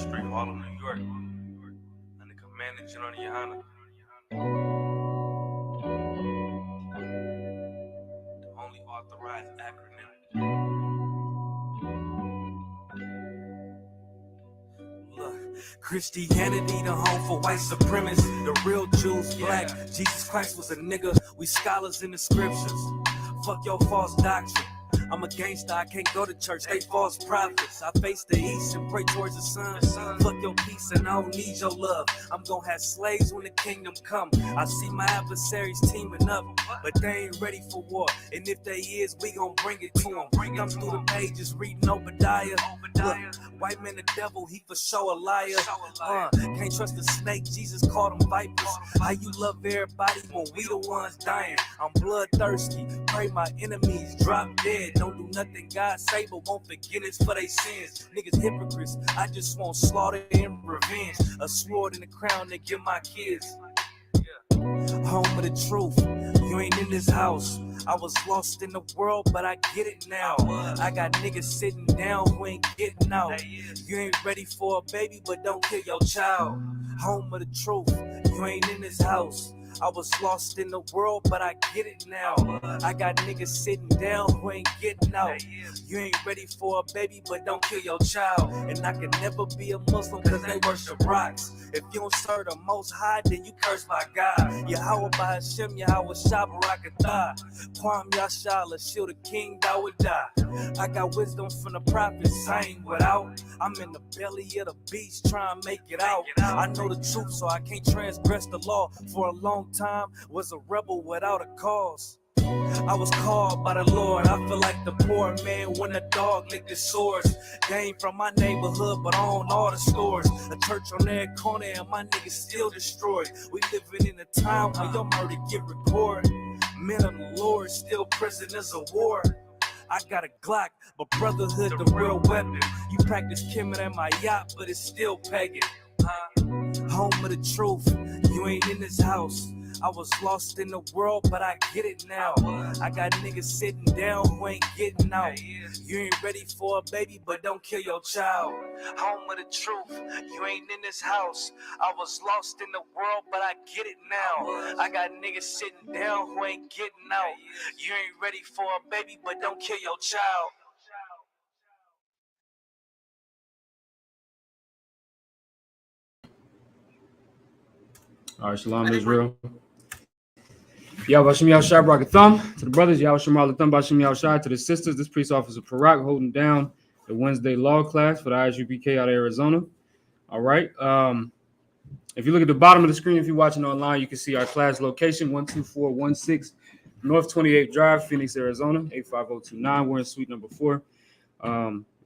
Street, Harlem, New York. Under Commander General Yohana. The only authorized acronym. Look, Christianity, the home for white supremacists. The real Jews, black. Jesus Christ was a nigga. We scholars in the scriptures. Fuck your false doctrine. I'm a gangster, I can't go to church, they false prophets. I face the east and pray towards the sun. Fuck your peace and I don't need your love. I'm gonna have slaves when the kingdom come. I see my adversaries teaming up, but they ain't ready for war. And if they is, we gon' bring it to them. Come through the pages, reading Obadiah. Look, white man the devil, he for sure a liar. Can't trust the snake, Jesus called them vipers. How you love everybody when we the ones dying? I'm bloodthirsty, pray my enemies drop dead. Don't do nothing God say, but won't forgiveness for they sins. Niggas hypocrites, I just want slaughter and revenge. A sword and a crown to give my kids. Home of the truth, you ain't in this house. I was lost in the world, but I get it now. I got niggas sitting down who ain't getting out. You ain't ready for a baby, but don't kill your child. Home of the truth, you ain't in this house. I was lost in the world, but I get it now. I got niggas sitting down who ain't getting out. You ain't ready for a baby, but don't kill your child. And I can never be a Muslim cause they worship rocks. If you don't serve the Most High, then you curse by God. Yahweh by Hashem, Yahweh Shah Barakatah. Kwam Yashala, shield the king, thou would die. I got wisdom from the prophets, I ain't without. I'm in the belly of the beast, trying to make it out. I know the truth, so I can't transgress the law. For a long time, was a rebel without a cause. I was called by the Lord. I feel like the poor man when a dog licked his swords. Came from my neighborhood, but I own all the stores. A church on every corner and my niggas still destroyed. We living in a time where your murder get recorded. Men of the Lord still prisoners of war. I got a Glock, but brotherhood the real weapon. You practice Kemet at my yacht, but it's still pagan. Home of the truth, you ain't in this house. I was lost in the world, but I get it now. I got niggas sitting down who ain't getting out. You ain't ready for a baby, but don't kill your child. Home of the truth, you ain't in this house. I was lost in the world, but I get it now. I got niggas sitting down who ain't getting out. You ain't ready for a baby, but don't kill your child. All right, Shalom Israel. Yahweh Shai Barak Thumb. To the brothers, Yahweh Shemar Thumb Bashim Yahushai. To the sisters, this priest officer Parak holding down the Wednesday law class for the ISUPK out of Arizona. All right. If you look at the bottom of the screen, if you're watching online, you can see our class location, 12416 North 28th Drive, Phoenix, Arizona, 85029. We're in suite number 4.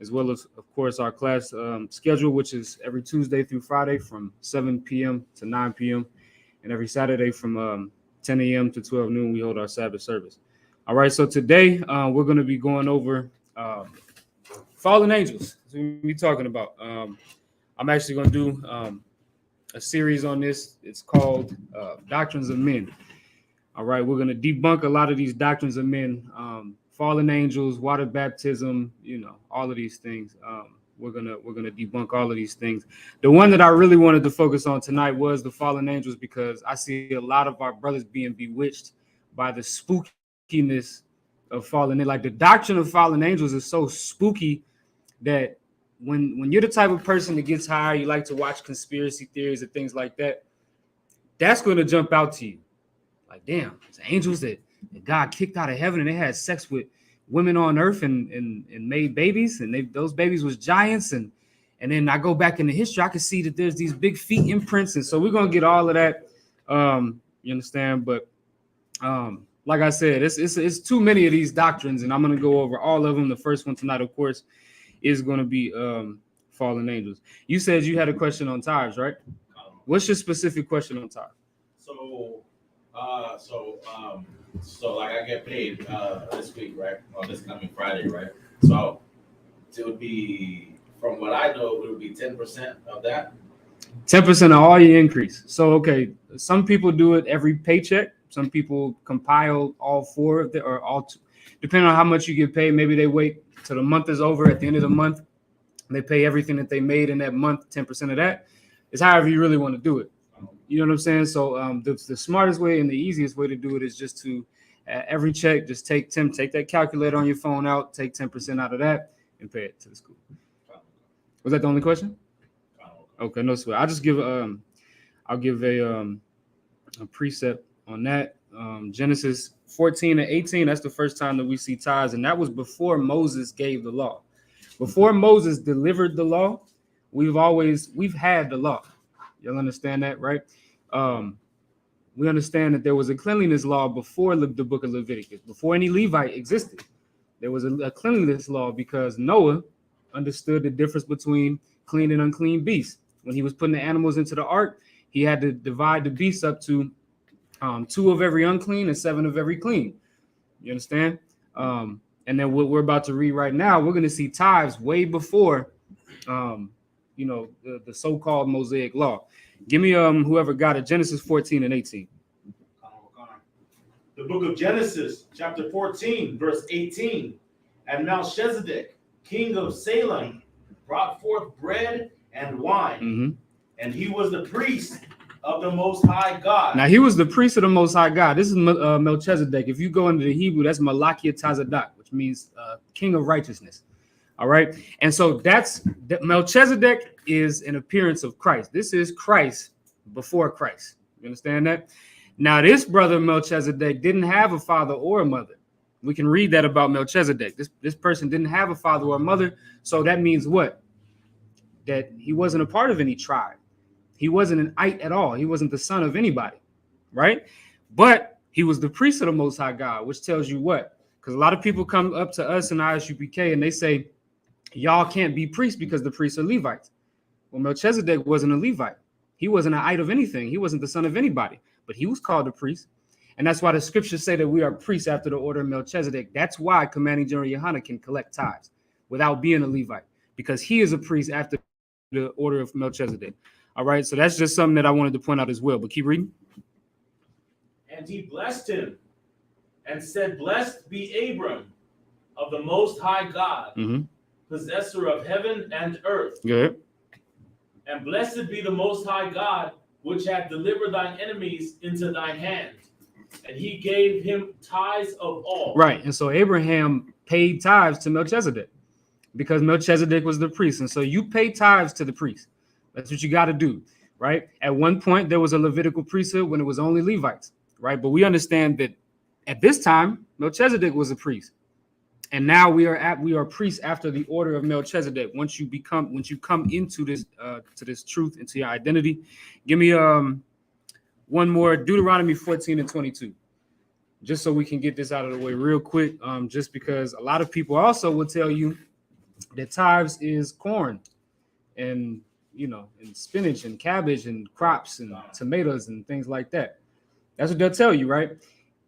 As well as, of course, our class schedule, which is every Tuesday through Friday from 7 p.m. to 9 p.m. and every Saturday from 10 a.m. to 12 noon, we hold our Sabbath service. All right, so today we're going to be going over fallen angels. That's what we're talking about. I'm actually going to do a series on this. It's called Doctrines of Men. All right, we're going to debunk a lot of these doctrines of men, fallen angels, water baptism, all of these things. We're gonna debunk all of these things. The one that I really wanted to focus on tonight was the fallen angels, because I see a lot of our brothers being bewitched by the spookiness of fallen. Like the doctrine of fallen angels is so spooky that when you're the type of person that gets high, you like to watch conspiracy theories and things like that, that's going to jump out to you. Like, damn, it's angels that God kicked out of heaven and they had sex with women on earth and made babies, and those babies was giants, and then I go back into history, I can see that there's these big feet imprints, and so we're gonna get all of that. You understand? But like I said, it's too many of these doctrines, and I'm gonna go over all of them. The first one tonight, of course, is gonna be fallen angels. You said you had a question on tithes, right? What's your specific question on tithes? So like I get paid this week, right? Or this coming Friday, right? So it would be, from what I know, it would be 10% of that. 10% of all your increase. So, okay, some people do it every paycheck. Some people compile all 4 of the, or all 2, depending on how much you get paid. Maybe they wait till the month is over at the end of the month, They pay everything that they made in that month, 10% of that. It's however you really want to do it. You know what I'm saying? So the smartest way and the easiest way to do it is just to every check, just take that calculator on your phone out, take 10% out of that, and pay it to the school. Was that the only question? Okay, no sweat. I'll just give I'll give a precept on that. Genesis 14 and 18. That's the first time that we see tithes, and that was before Moses gave the law. Before Moses delivered the law, we've had the law. You'll understand that, right? We understand that there was a cleanliness law before the book of Leviticus, before any Levite existed. There was a cleanliness law because Noah understood the difference between clean and unclean beasts. When he was putting the animals into the ark, he had to divide the beasts up to 2 of every unclean and 7 of every clean. You understand? And then what we're about to read right now, we're going to see tithes way before, the so-called Mosaic law. Give me whoever got it, Genesis 14 and 18. The book of Genesis, chapter 14, verse 18. And Melchizedek, king of Salem, brought forth bread and wine, Mm-hmm. and he was the priest of the Most High God. Now, he was the priest of the Most High God. This is Melchizedek. If you go into the Hebrew, that's Malachi Tazadak, which means king of righteousness. All right. And so Melchizedek is an appearance of Christ. This is Christ before Christ. You understand that? Now, this brother Melchizedek didn't have a father or a mother. We can read that about Melchizedek. This person didn't have a father or a mother. So that means what? That he wasn't a part of any tribe. He wasn't an ite at all. He wasn't the son of anybody, right? But he was the priest of the Most High God, which tells you what? Because a lot of people come up to us in ISUPK and they say, y'all can't be priests because the priests are Levites. Well, Melchizedek wasn't a Levite. He wasn't an ite of anything. He wasn't the son of anybody, but he was called a priest. And that's why the scriptures say that we are priests after the order of Melchizedek. That's why Commanding General Yohanan can collect tithes without being a Levite, because he is a priest after the order of Melchizedek. All right, so that's just something that I wanted to point out as well. But keep reading. And he blessed him and said, Blessed be Abram of the Most High God, possessor of heaven and earth. Good. And blessed be the Most High God, which hath delivered thine enemies into thine hand. And he gave him tithes of all. Right, and so Abraham paid tithes to Melchizedek because Melchizedek was the priest. And so you pay tithes to the priest. That's what you got to do, right? At one point, there was a Levitical priesthood when it was only Levites, right? But we understand that at this time, Melchizedek was a priest. And now we are priests after the order of Melchizedek. Once you come into this to this truth, into your identity. Give me one more, Deuteronomy 14 and 22, just so we can get this out of the way real quick. Just because a lot of people also will tell you that tithes is corn and and spinach and cabbage and crops and tomatoes and things like that. That's what they'll tell you, right?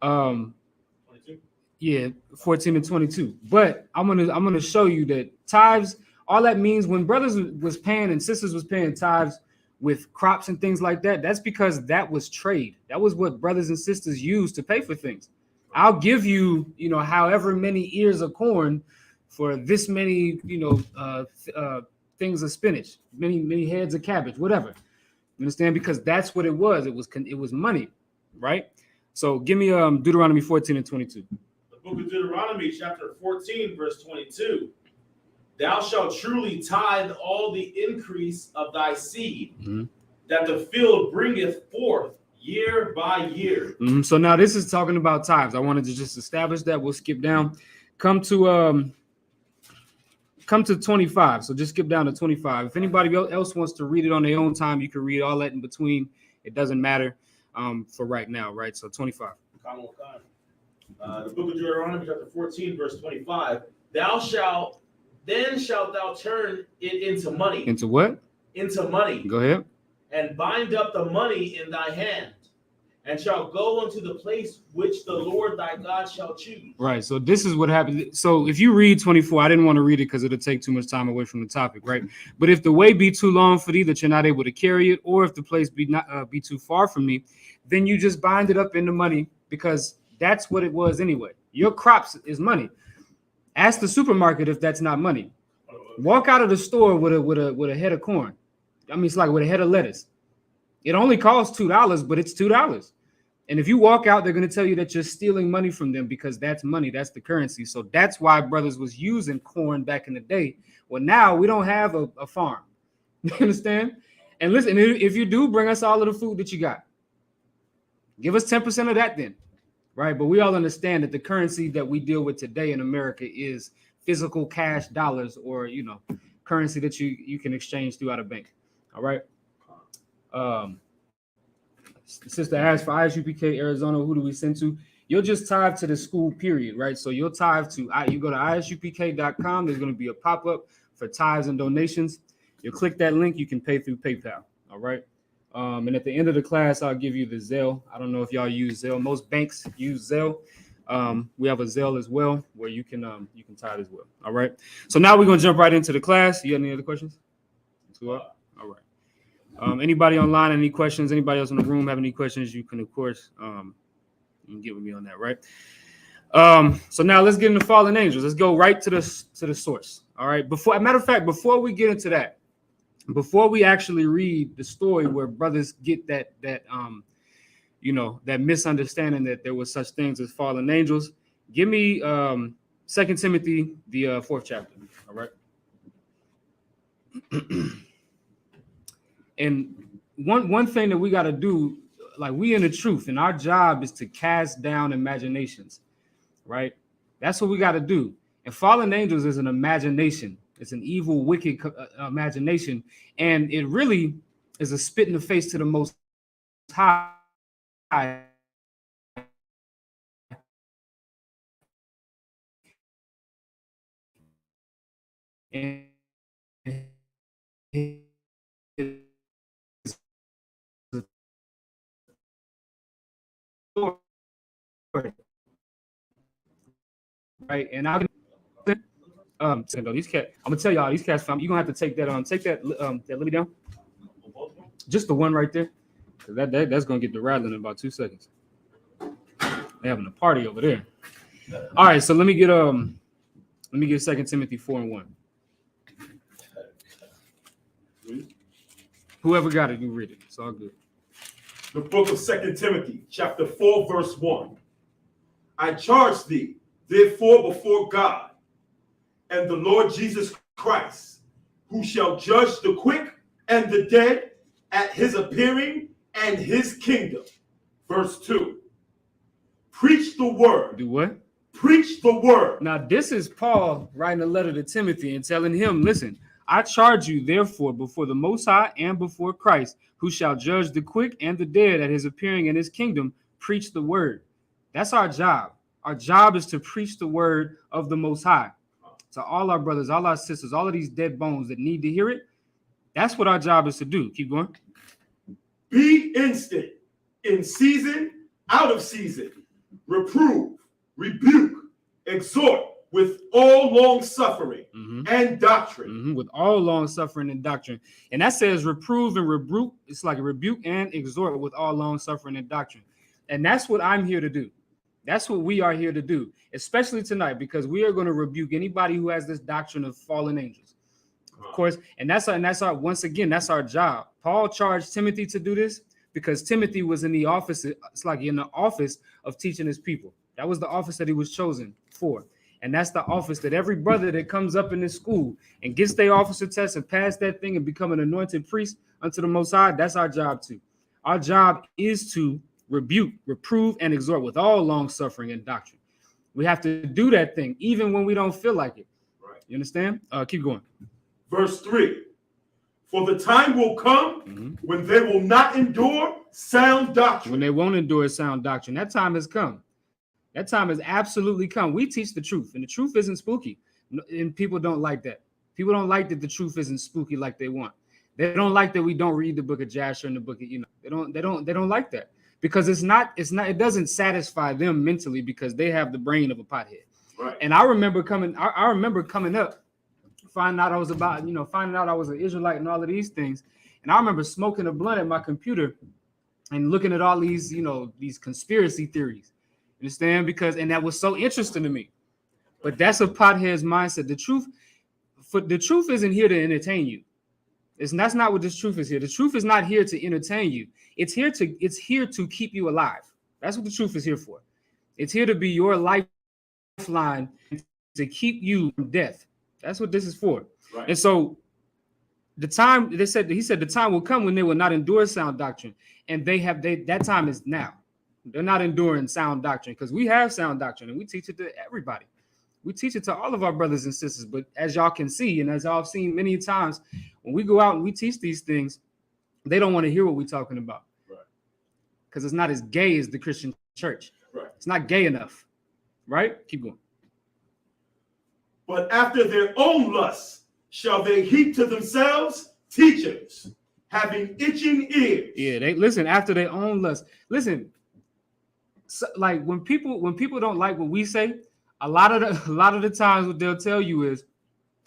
22? Yeah, 14 and 22. But I'm gonna show you that tithes, all that means when brothers was paying and sisters was paying tithes with crops and things like that, that's because that was trade. That was what brothers and sisters used to pay for things. I'll give you, however many ears of corn for this many, things of spinach, many heads of cabbage, whatever. You understand? Because that's what it was. It was money, right? So give me Deuteronomy 14 and 22. The book of Deuteronomy, chapter 14, verse 22. Thou shalt truly tithe all the increase of thy seed, that the field bringeth forth year by year. So now this is talking about tithes. I wanted to just establish that. We'll skip down. Come to 25. So just skip down to 25. If anybody else wants to read it on their own time, you can read all that in between. It doesn't matter for right now, right? So 25. The book of Deuteronomy, chapter 14, verse 25. Then shalt thou turn it into money. Into what? Into money. Go ahead. And bind up the money in thy hand, and shall go unto the place which the Lord thy God shall choose. Right. So this is what happened. So if you read 24, I didn't want to read it because it'll take too much time away from the topic, right? But if the way be too long for thee that you're not able to carry it, or if the place be too far from me, then you just bind it up into money, because that's what it was anyway. Your crops is money. Ask the supermarket if that's not money. Walk out of the store with a head of corn. I mean, it's like with a head of lettuce. It only costs $2, but it's $2. And if you walk out, they're going to tell you that you're stealing money from them because that's money. That's the currency. So that's why brothers was using corn back in the day. Well, now we don't have a farm. You understand? And listen, if you do, bring us all of the food that you got. Give us 10% of that then, right? But we all understand that the currency that we deal with today in America is physical cash dollars, or, you know, currency that you can exchange throughout a bank. All right. Sister asked for ISUPK Arizona, who do we send to? You'll just tithe to the school period, right? So you'll tithe to, you go to ISUPK.com. There's going to be a pop-up for tithes and donations. You'll click that link. You can pay through PayPal. All right. And at the end of the class, I'll give you the Zelle. I don't know if y'all use Zelle. Most banks use Zelle. We have a Zelle as well where you can tithe as well. All right. So now we're going to jump right into the class. You got any other questions? All right. Anybody online, any questions? Anybody else in the room have any questions? You can, of course, you can get with me on that, right? So now let's get into fallen angels. Let's go right to the source. All right. Matter of fact, before we get into that, before we actually read the story where brothers get that misunderstanding that there was such things as fallen angels, give me 2 Timothy, the 4th chapter. All right. And one thing that we got to do, like, we in the truth, and our job is to cast down imaginations, right? That's what we got to do. And fallen angels is an imagination. It's an evil, wicked imagination. And it really is a spit in the face to the Most High. And right, and I'm these cats. I'm gonna tell y'all these cats. You're gonna have to take that Libby down, just the one right there, because that's gonna get the rattling in about 2 seconds. They're having a party over there. All right, so let me get 2 Timothy 4:1. Whoever got it, you read it. It's all good. The book of 2 Timothy, chapter 4, verse 1. I charge thee, therefore, before God and the Lord Jesus Christ, who shall judge the quick and the dead at his appearing and his kingdom. Verse 2. Preach the word. Do what? Preach the word. Now, this is Paul writing a letter to Timothy and telling him, listen, I charge you, therefore, before the Most High and before Christ, who shall judge the quick and the dead at his appearing in his kingdom, preach the word. That's our job. Our job is to preach the word of the Most High to all our brothers, all our sisters, all of these dead bones that need to hear it. That's what our job is to do. Keep going. Be instant, in season, out of season. Reprove, rebuke, exhort with all long suffering and doctrine. With all long suffering and doctrine. And that says reprove and rebuke. It's like a rebuke and exhort with all long suffering and doctrine. And that's what I'm here to do. That's what we are here to do, especially tonight, because we are going to rebuke anybody who has this doctrine of fallen angels. Of course, and that's our once again, that's our job. Paul charged Timothy to do this because Timothy was in the office. It's like in the office of teaching his people. That was the office that he was chosen for. And that's the office that every brother that comes up in this school and gets their officer test and pass that thing and become an anointed priest unto the Most High, that's our job too. Our job is to rebuke, reprove, and exhort with all long suffering and doctrine. We have to do that thing even when we don't feel like it. Right. You understand? Keep going. Verse 3. For the time will come when they will not endure sound doctrine. When they won't endure sound doctrine. That time has come. That time has absolutely come. We teach the truth, and the truth isn't spooky. And people don't like that. People don't like that the truth isn't spooky like they want. They don't like that we don't read the book of Jasher and the book of, they don't like that because it doesn't satisfy them mentally because they have the brain of a pothead. Right. And I remember coming up, finding out I was an Israelite and all of these things. And I remember smoking a blunt at my computer and looking at all these, these conspiracy theories. Understand? And that was so interesting to me. But that's a pothead's mindset. The truth, the truth isn't here to entertain you. That's not what this truth is here. The truth is not here to entertain you. It's here to keep you alive. That's what the truth is here for. It's here to be your lifeline to keep you from death. That's what this is for. Right. And so he said the time will come when they will not endure sound doctrine. And that time is now. They're not enduring sound doctrine because we have sound doctrine and we teach it to everybody. We teach it to all of our brothers and sisters. But as y'all can see, and as I've seen many times, when we go out and we teach these things, they don't want to hear what we're talking about. Right. Because it's not as gay as the Christian church. Right. It's not gay enough. Right? Keep going. But after their own lusts shall they heap to themselves teachers, having itching ears. Yeah, they listen after their own lust. Listen, so, like when people don't like what we say, a lot of the times what they'll tell you is,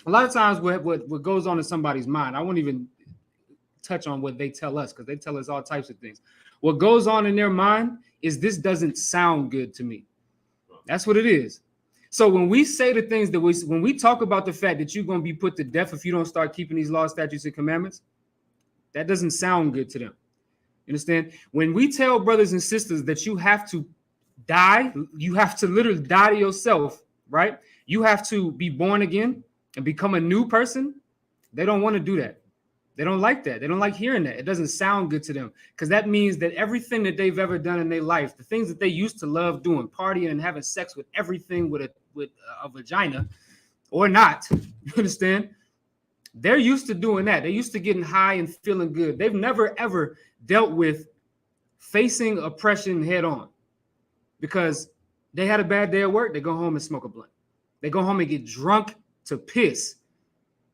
a lot of times what goes on in somebody's mind. I won't even touch on what they tell us because they tell us all types of things. What goes on in their mind is this doesn't sound good to me. That's what it is. So when we say the things that when we talk about the fact that you're going to be put to death if you don't start keeping these laws, statutes, and commandments, that doesn't sound good to them. You understand? When we tell brothers and sisters that you have to die, you have to literally die to yourself, right? You have to be born again and become a new person. They don't want to do that. They don't like that. They don't like hearing that. It doesn't sound good to them because that means that everything that they've ever done in their life, the things that they used to love doing, partying and having sex with everything with a vagina or not, you understand? They're used to doing that. They're used to getting high and feeling good. They've never, ever dealt with facing oppression head on because they had a bad day at work. They go home and smoke a blunt. They go home and get drunk to piss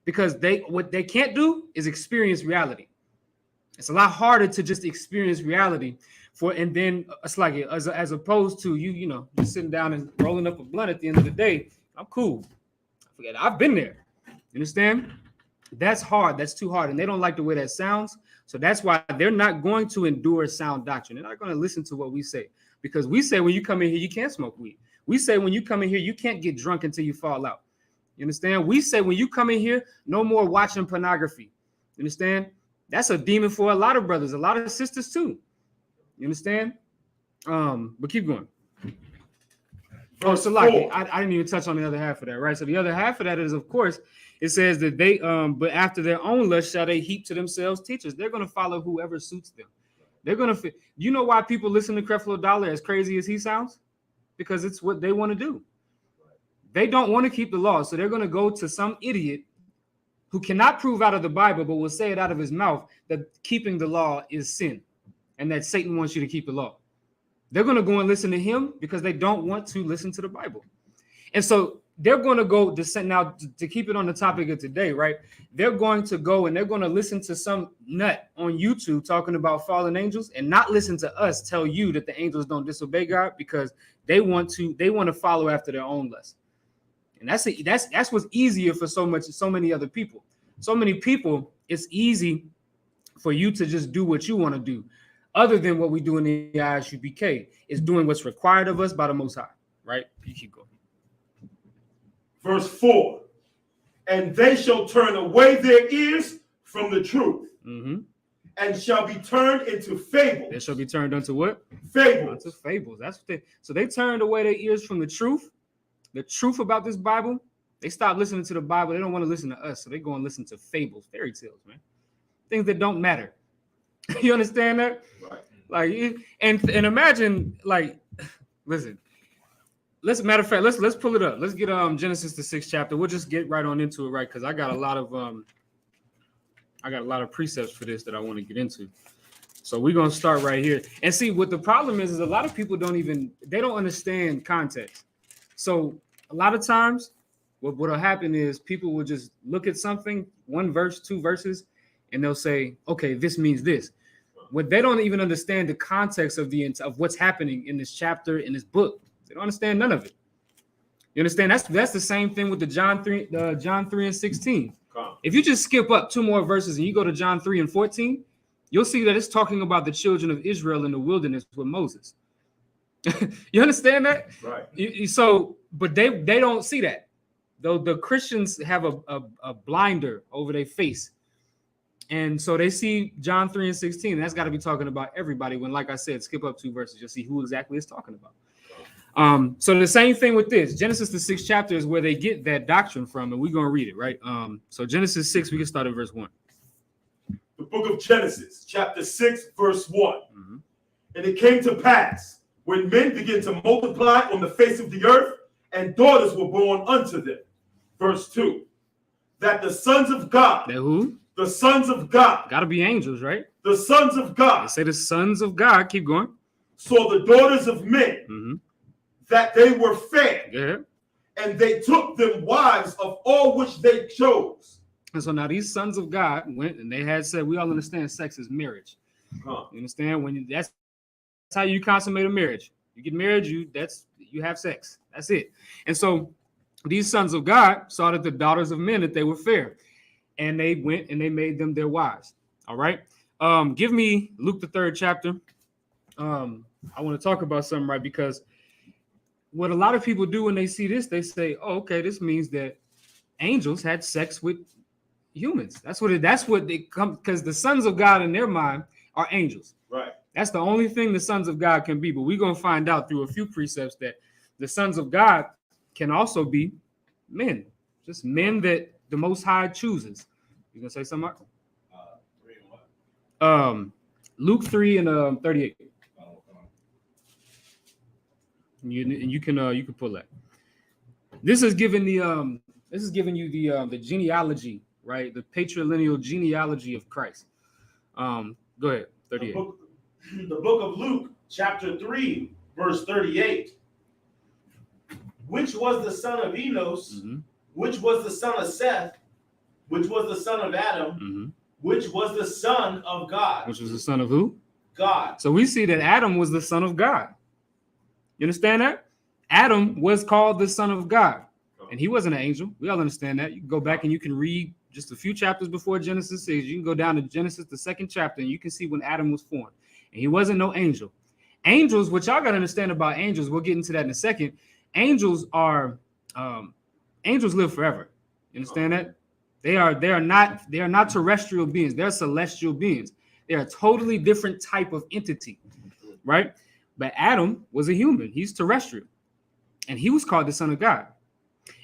because what they can't do is experience reality. It's a lot harder to just experience reality and then it's like as opposed to you know, just sitting down and rolling up a blunt at the end of the day. I'm cool. I forget. I've been there. You understand? That's hard. That's too hard. And they don't like the way that sounds. So that's why they're not going to endure sound doctrine. They're not going to listen to what we say because we say when you come in here, you can't smoke weed. We say when you come in here, you can't get drunk until you fall out. You understand? We say when you come in here, no more watching pornography. You understand? That's a demon for a lot of brothers, a lot of sisters too. You understand? But keep going. Oh, so like I didn't even touch on the other half of that, right? So the other half of that is, of course, it says that they but after their own lust shall they heap to themselves teachers. They're going to follow whoever suits them. They're going to you know why people listen to Creflo Dollar as crazy as he sounds? Because it's what they want to do. They don't want to keep the law, so they're going to go to some idiot who cannot prove out of the Bible, but will say it out of his mouth that keeping the law is sin and that Satan wants you to keep the law. They're going to go and listen to him because they don't want to listen to the Bible. And so they're going to go now to keep it on the topic of today, right? They're going to go and they're going to listen to some nut on YouTube talking about fallen angels and not listen to us tell you that the angels don't disobey God because they want to follow after their own lust. And that's what's easier for so many other people. So many people, it's easy for you to just do what you want to do. Other than what we do in the ISUPK is doing what's required of us by the Most High, right? You keep going. Verse 4, and they shall turn away their ears from the truth and shall be turned into fables. They shall be turned unto what? Fables. Unto fables. That's what so they turned away their ears from the truth about this Bible. They stopped listening to the Bible. They don't want to listen to us. So they go and listen to fables, fairy tales, man. Things that don't matter. You understand that? Right. Like, and imagine, like, listen. Matter of fact, let's pull it up. Let's get Genesis the 6th chapter. We'll just get right on into it, right? Because I got a lot of precepts for this that I want to get into. So we're gonna start right here. And see what the problem is a lot of people don't understand context. So a lot of times, what'll happen is people will just look at something, one verse, two verses, and they'll say, okay, this means this. What they don't even understand the context of what's happening in this chapter, in this book. They don't understand none of it. You understand? That's the same thing with the John 3 and 16. If you just skip up two more verses and you go to John 3 and 14, you'll see that it's talking about the children of Israel in the wilderness with Moses. You understand that? Right. But they don't see that. though the Christians have a blinder over their face. And so they see John 3 and 16. And that's got to be talking about everybody. When, like I said, skip up 2 verses, you'll see who exactly is talking about. So the same thing with this. Genesis, the 6th chapter, is where they get that doctrine from, and we're going to read it, right? So Genesis 6, we can start at verse 1. The book of Genesis, chapter 6, verse 1. Mm-hmm. And it came to pass, when men began to multiply on the face of the earth, and daughters were born unto them. Verse 2. That the sons of God. That who? The sons of God. Got to be angels, right? The sons of They God. say the sons of God. Keep going. Saw the daughters of men, Mm-hmm. that they were fair, Go ahead. and they took them wives of all which they chose. And so now these sons of God went and they had said, we all understand sex is marriage. Huh. You understand? That's how you consummate a marriage. You get married, you have sex. That's it. And so these sons of God saw that the daughters of men, that they were fair. And they went and they made them their wives. All right. Give me Luke, the 3rd chapter. I want to talk about something, right? Because what a lot of people do when they see this, they say, oh, okay, this means that angels had sex with humans. That's what they come, because the sons of God in their mind are angels. Right. That's the only thing the sons of God can be. But we're going to find out through a few precepts that the sons of God can also be men, just men that the Most High chooses. You gonna say something, Mark? 3 and what? Luke 3 and 38. Oh, come on. You can pull that. This is giving you the genealogy, right? The patrilineal genealogy of Christ. Go ahead, 38. The book of Luke, chapter 3, verse 38. Which was the son of Enos, Mm-hmm. which was the son of Seth, which was the son of Adam, Mm-hmm. which was the son of God. Which was the son of who? God. So we see that Adam was the son of God. You understand that? Adam was called the son of God, and he wasn't an angel. We all understand that. You can go back and you can read just a few chapters before Genesis 6. You can go down to Genesis, the 2nd chapter, and you can see when Adam was formed. And he wasn't no angel. Angels, what y'all got to understand about angels, we'll get into that in a second. Angels live forever. You understand that? They are not terrestrial beings. They're celestial beings. They're a totally different type of entity, right? But Adam was a human. He's terrestrial, and he was called the son of God.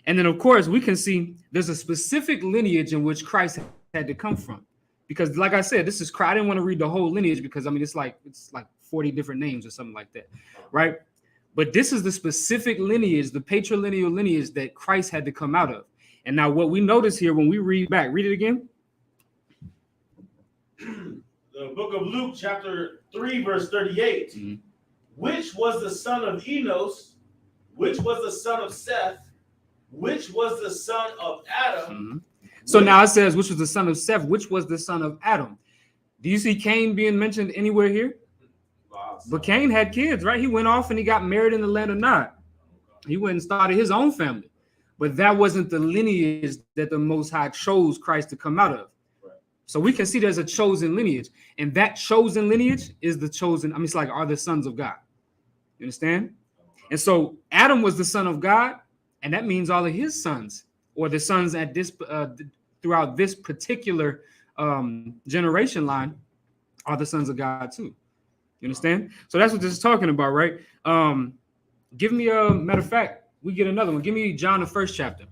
And then, of course, we can see there's a specific lineage in which Christ had to come from, because, like I said, this is. I didn't want to read the whole lineage because it's like 40 different names or something like that, right? But this is the specific lineage, the patrilineal lineage that Christ had to come out of. And now, what we notice here when we read it again. The book of Luke, chapter 3, verse 38. Mm-hmm. Which was the son of Enos, which was the son of Seth, which was the son of Adam. Mm-hmm. So now it says, which was the son of Seth, which was the son of Adam. Do you see Cain being mentioned anywhere here? But Cain had kids, right? He went off and he got married in the land of Nod. He went and started his own family. But that wasn't the lineage that the Most High chose Christ to come out of. Right. So we can see there's a chosen lineage. And that chosen lineage is the chosen, are the sons of God. You understand? And so Adam was the son of God, and that means all of his sons, or the sons at this throughout this particular generation line, are the sons of God too. You understand? So that's what this is talking about, right? Give me a matter of fact, we get another one. Give me John, the 1st chapter.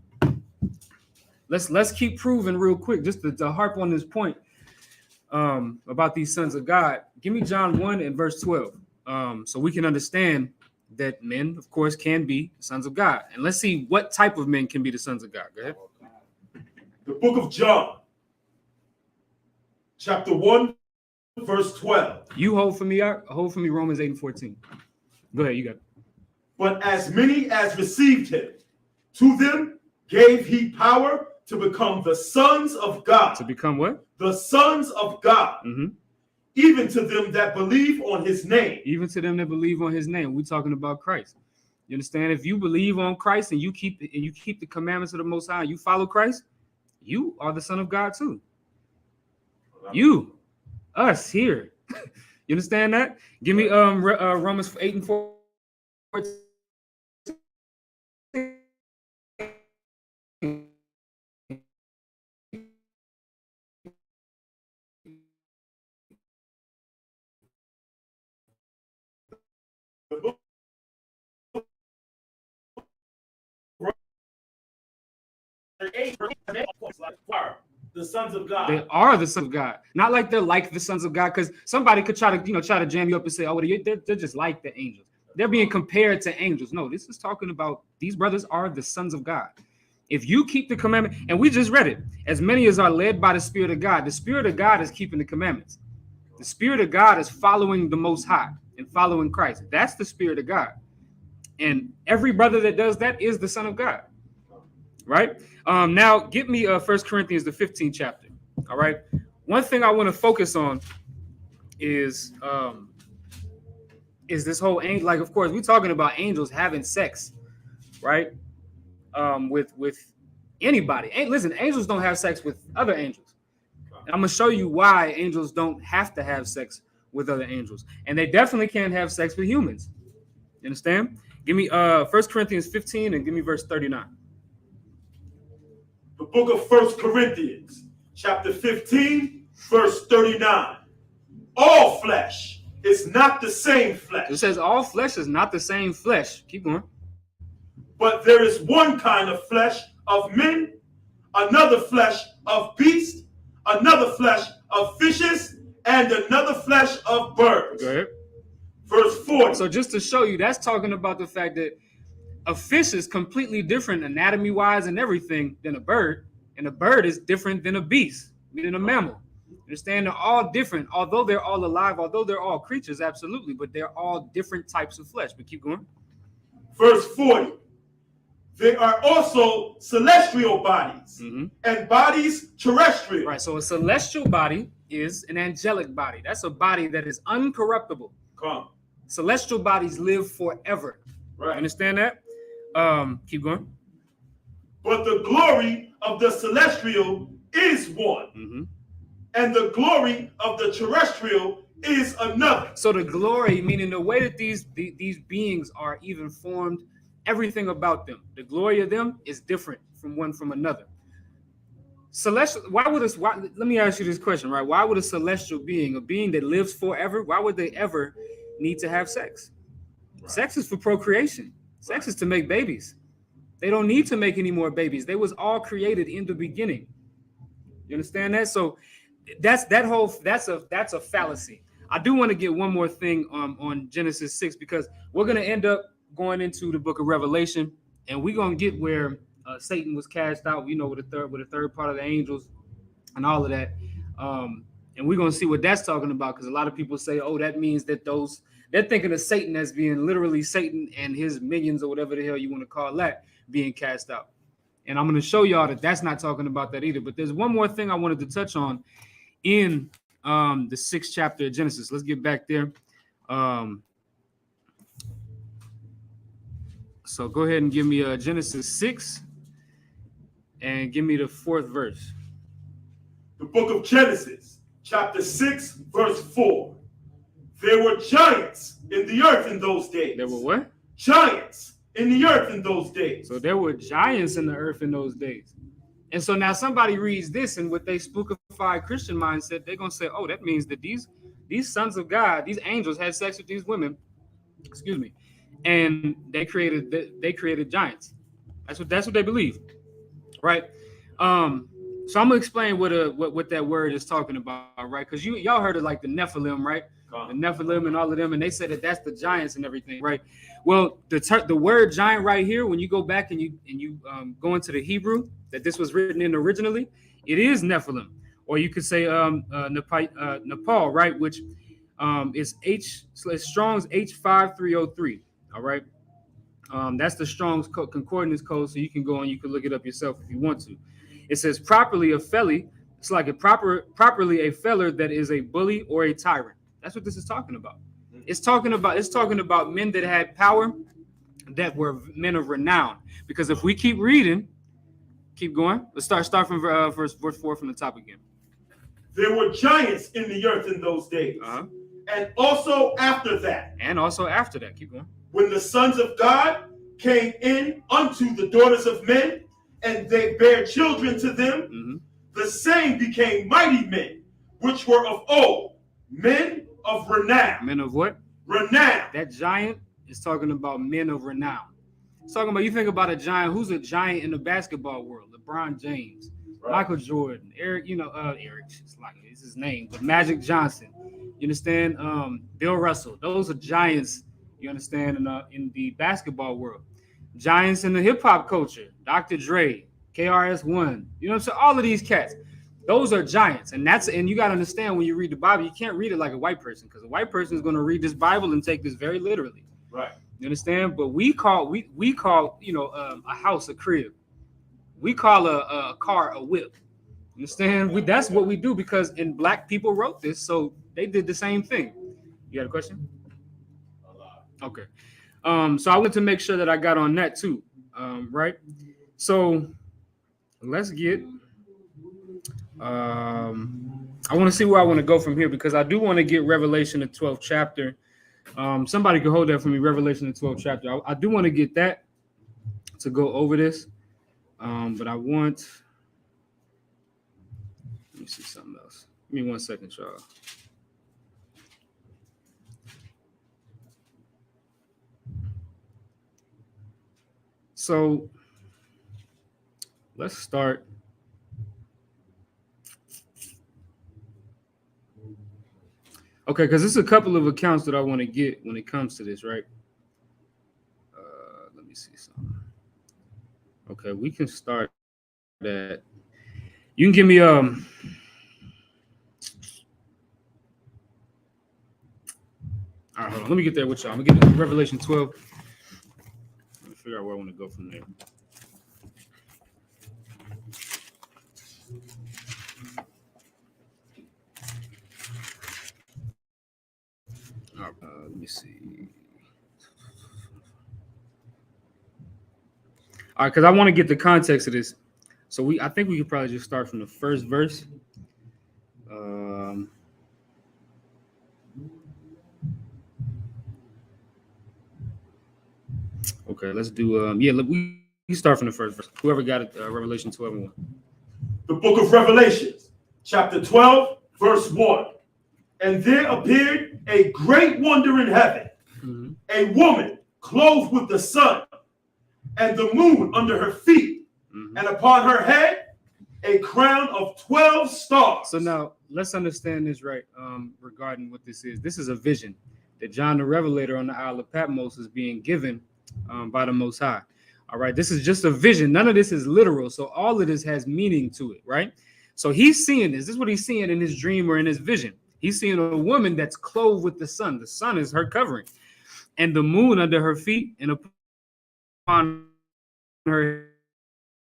Let's keep proving real quick, just to harp on this point about these sons of God. Give me John 1 and verse 12, so we can understand that men, of course, can be sons of God. And let's see what type of men can be the sons of God. Go ahead. The book of John, chapter 1, verse 12. You hold for me Romans 8 and 14. Go ahead, you got it. But as many as received him, to them gave he power to become the sons of God. To become what? The sons of God. Mm-hmm. Even to them that believe on his name. Even to them that believe on his name. We're talking about Christ. You understand? If you believe on Christ and you keep the commandments of the Most High, you follow Christ, you are the son of God too. You, us here. You understand that? Give me Romans 8 and 14. the sons of God. They are the sons of God. Not like they're like the sons of God, because somebody could try to jam you up and say, oh, they're just like the angels. They're being compared to angels. No, this is talking about these brothers are the sons of God. If you keep the commandment, and we just read it, as many as are led by the Spirit of God, the Spirit of God is keeping the commandments. The Spirit of God is following the Most High and following Christ. That's the Spirit of God. And every brother that does that is the son of God. Right? Now, get me 1 Corinthians, the 15th chapter. All right? One thing I want to focus on is this whole angel. Like, of course, we're talking about angels having sex, right? With anybody. Listen, angels don't have sex with other angels. I'm gonna show you why angels don't have to have sex with other angels, and they definitely can't have sex with humans. You understand? Give me 1 Corinthians 15 and give me verse 39. The book of 1 Corinthians, chapter 15, verse 39. All flesh is not the same flesh. It says all flesh is not the same flesh. Keep going. But there is one kind of flesh of men, another flesh of beasts, another flesh of fishes, and another flesh of birds. Go ahead. Verse 40. So just to show you, that's talking about the fact that a fish is completely different anatomy-wise and everything than a bird, and a bird is different than a beast, meaning a mammal. Understand? They're all different, although they're all alive, although they're all creatures, absolutely, but they're all different types of flesh. But keep going. Verse 40. There are also celestial bodies and bodies terrestrial. Right, so a celestial body is an angelic body. That's a body that is uncorruptible. Come. Celestial bodies live forever. Right. Understand that? Keep going. But the glory of the celestial is one, and the glory of the terrestrial is another. So the glory, meaning the way that these beings are even formed, everything about them, the glory of them is different from one from another. Celestial. Let me ask you this question, right? Why would a celestial being, a being that lives forever, why would they ever need to have sex? Right. Sex is for procreation. Sex is to make babies. They don't need to make any more babies. They was all created in the beginning. You understand that? So that's a fallacy. I do want to get one more thing on Genesis 6, because we're going to end up going into the book of Revelation, and we're going to get where Satan was cast out, with the third part of the angels and all of that. And we're going to see what that's talking about, because a lot of people say, oh, that means that they're thinking of Satan as being literally Satan and his minions, or whatever the hell you want to call that, being cast out. And I'm going to show y'all that that's not talking about that either. But there's one more thing I wanted to touch on in the 6th chapter of Genesis. Let's get back there. So go ahead and give me Genesis 6 and give me the 4th verse. The book of Genesis, chapter 6, verse 4. There were giants in the earth in those days. There were what? Giants in the earth in those days. So there were giants in the earth in those days. And so now somebody reads this, and with their spookified Christian mindset, they're going to say, oh, that means that these sons of God, these angels had sex with these women, and they created giants. That's what they believe, right? So I'm gonna explain what that word is talking about, right? Because y'all heard of like the Nephilim, right? The Nephilim and all of them, and they said that that's the giants and everything, right? Well, the word giant right here, when you go back and you go into the Hebrew that this was written in originally, it is Nephilim, or you could say Nepal, right? Which is Strong's H5303. All right. That's the Strong's concordance code, so you can go and you can look it up yourself if you want to. It says properly a felly. It's like properly a feller that is a bully or a tyrant. That's what this is talking about. It's talking about men that had power, that were men of renown. Because if we keep reading, keep going. Let's start from verse 4 from the top again. There were giants in the earth in those days, and also after that. Keep going. When the sons of God came in unto the daughters of men, and they bare children to them, the same became mighty men, which were of old, men of renown. Men of what? Renown. That giant is talking about men of renown. It's talking about, you think about a giant. Who's a giant in the basketball world? LeBron James, Michael Jordan, Eric. Eric. It's like it's his name, but Magic Johnson. You understand? Bill Russell. Those are giants. You understand in the basketball world. Giants in the hip hop culture. Dr. Dre, KRS-One. You know what I'm saying? All of these cats. Those are giants, and you got to understand when you read the Bible, you can't read it like a white person, because a white person is going to read this Bible and take this very literally. Right. You understand? But we call a house a crib. We call a car a whip. Understand? That's what we do, because black people wrote this, so they did the same thing. You got a question? Okay. So I wanted to make sure that I got on that too. Right. So let's get. I want to see where I want to go from here, because I do want to get Revelation the 12th chapter. Somebody can hold that for me. Revelation the 12th chapter. I do want to get that to go over this. But I want. Let me see something else. Give me 1 second, y'all. So let's start. Okay, because there's a couple of accounts that I want to get when it comes to this, right? Let me see something. Okay, we can start that. You can give me all right, hold on. Let me get there with y'all. I'm gonna get Revelation 12. Let me figure out where I want to go from there. All right, let me see. All right, because I want to get the context of this. So I think we could probably just start from the first verse. Okay, let's do. We start from the first verse. Whoever got it, Revelation 12:1. The book of Revelations, chapter 12, verse 1. And there appeared a great wonder in heaven, a woman clothed with the sun, and the moon under her feet, and upon her head a crown of 12 stars. So now let's understand this right, regarding what this is. This is a vision that John the Revelator on the Isle of Patmos is being given by the Most High. All right, this is just a vision. None of this is literal. So all of this has meaning to it, right? So he's seeing this. This is what he's seeing in his dream or in his vision. He's seeing a woman that's clothed with the sun. The sun is her covering, and the moon under her feet, and upon her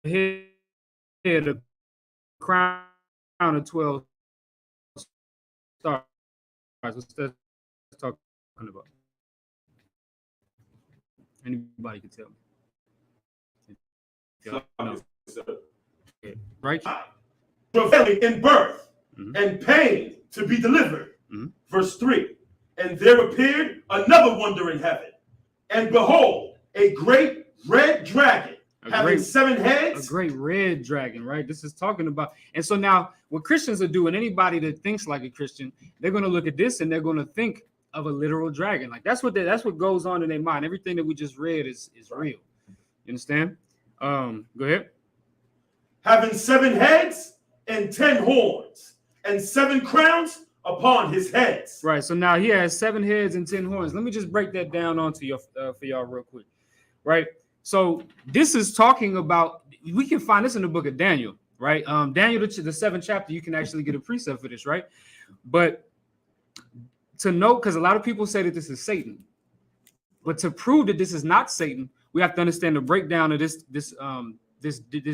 head a crown of 12 stars. What's that talking about? Anybody can tell me. Right? Travailing in birth and pain to be delivered. Verse 3. And there appeared another wonder in heaven. And behold, a great red dragon having 7 heads. A great red dragon, right? This is talking about. And so now what Christians are doing, anybody that thinks like a Christian, they're going to look at this and they're going to think of a literal dragon. Like that's what goes on in their mind. Everything that we just read is real. You understand? Go ahead. Having 7 heads and 10 horns, and 7 crowns upon his heads. Right. So now he has 7 heads and 10 horns. Let me just break that down onto you for y'all real quick. Right. So this is talking about. We can find this in the book of Daniel. Right. Daniel, the 7th chapter. You can actually get a precept for this. Right. But to note, because a lot of people say that this is Satan, but to prove that this is not Satan, we have to understand the breakdown of this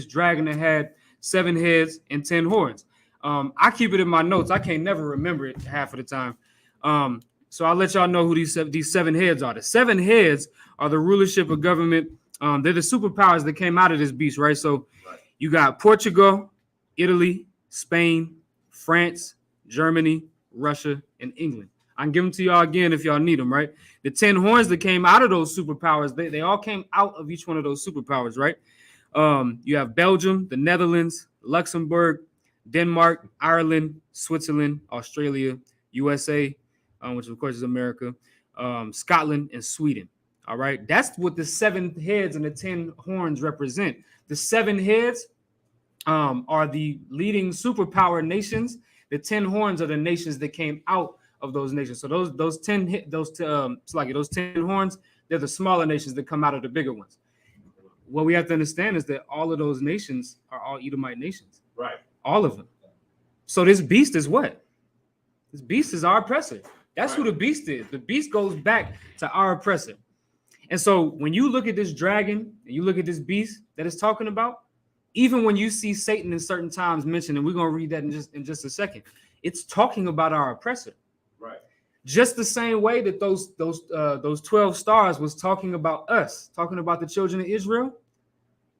dragon that had 7 heads and 10 horns. I keep it in my notes. I can't never remember it half of the time. So I'll let y'all know who these 7 heads are. The 7 heads are the rulership of government. They're the superpowers that came out of this beast, right? So you got Portugal, Italy, Spain, France, Germany, Russia, and England. I can give them to y'all again if y'all need them, right? The 10 horns that came out of those superpowers, they all came out of each one of those superpowers, right? You have Belgium, the Netherlands, Luxembourg, Denmark, Ireland, Switzerland, Australia, USA, which of course is America, Scotland, and Sweden. All right. That's what the 7 heads and the 10 horns represent. The 7 heads are the leading superpower nations. The 10 horns are the nations that came out of those nations. So those 10 horns, they're the smaller nations that come out of the bigger ones. What we have to understand is that all of those nations are all Edomite nations. Right. All of them. So this beast is what? This beast is our oppressor. That's who the beast is. The beast goes back to our oppressor. And so when you look at this dragon and you look at this beast that it's talking about, even when you see Satan in certain times mentioned, and we're going to read that in just a second, it's talking about our oppressor. Right. Just the same way that those 12 stars was talking about us, talking about the children of Israel.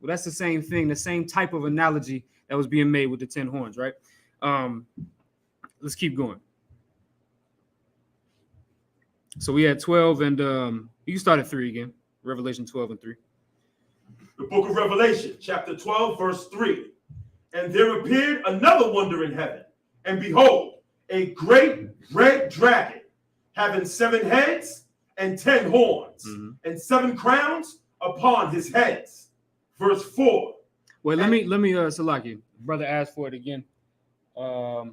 Well, that's the same thing, the same type of analogy that was being made with the 10 horns, right? Let's keep going. So we had 12 and you can start at 3 again. Revelation 12 and 3. The book of Revelation, chapter 12, verse 3. And there appeared another wonder in heaven, and behold, a great red dragon, having 7 heads and 10 horns, and 7 crowns upon his heads. Verse 4. Wait, let me Salaki. Brother asked for it again. So